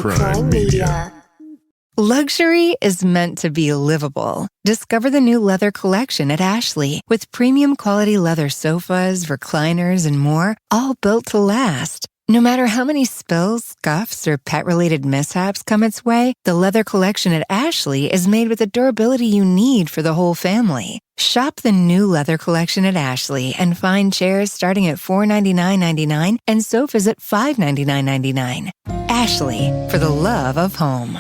S16: Crime Media.
S4: Luxury is meant to be livable. Discover the new leather collection at Ashley with premium quality leather sofas, recliners, and more, all built to last. No matter how many spills, scuffs, or pet-related mishaps come its way, the leather collection at Ashley is made with the durability you need for the whole family. Shop the new leather collection at Ashley and find chairs starting at $499.99 and sofas at $599.99. Ashley, for the love of home.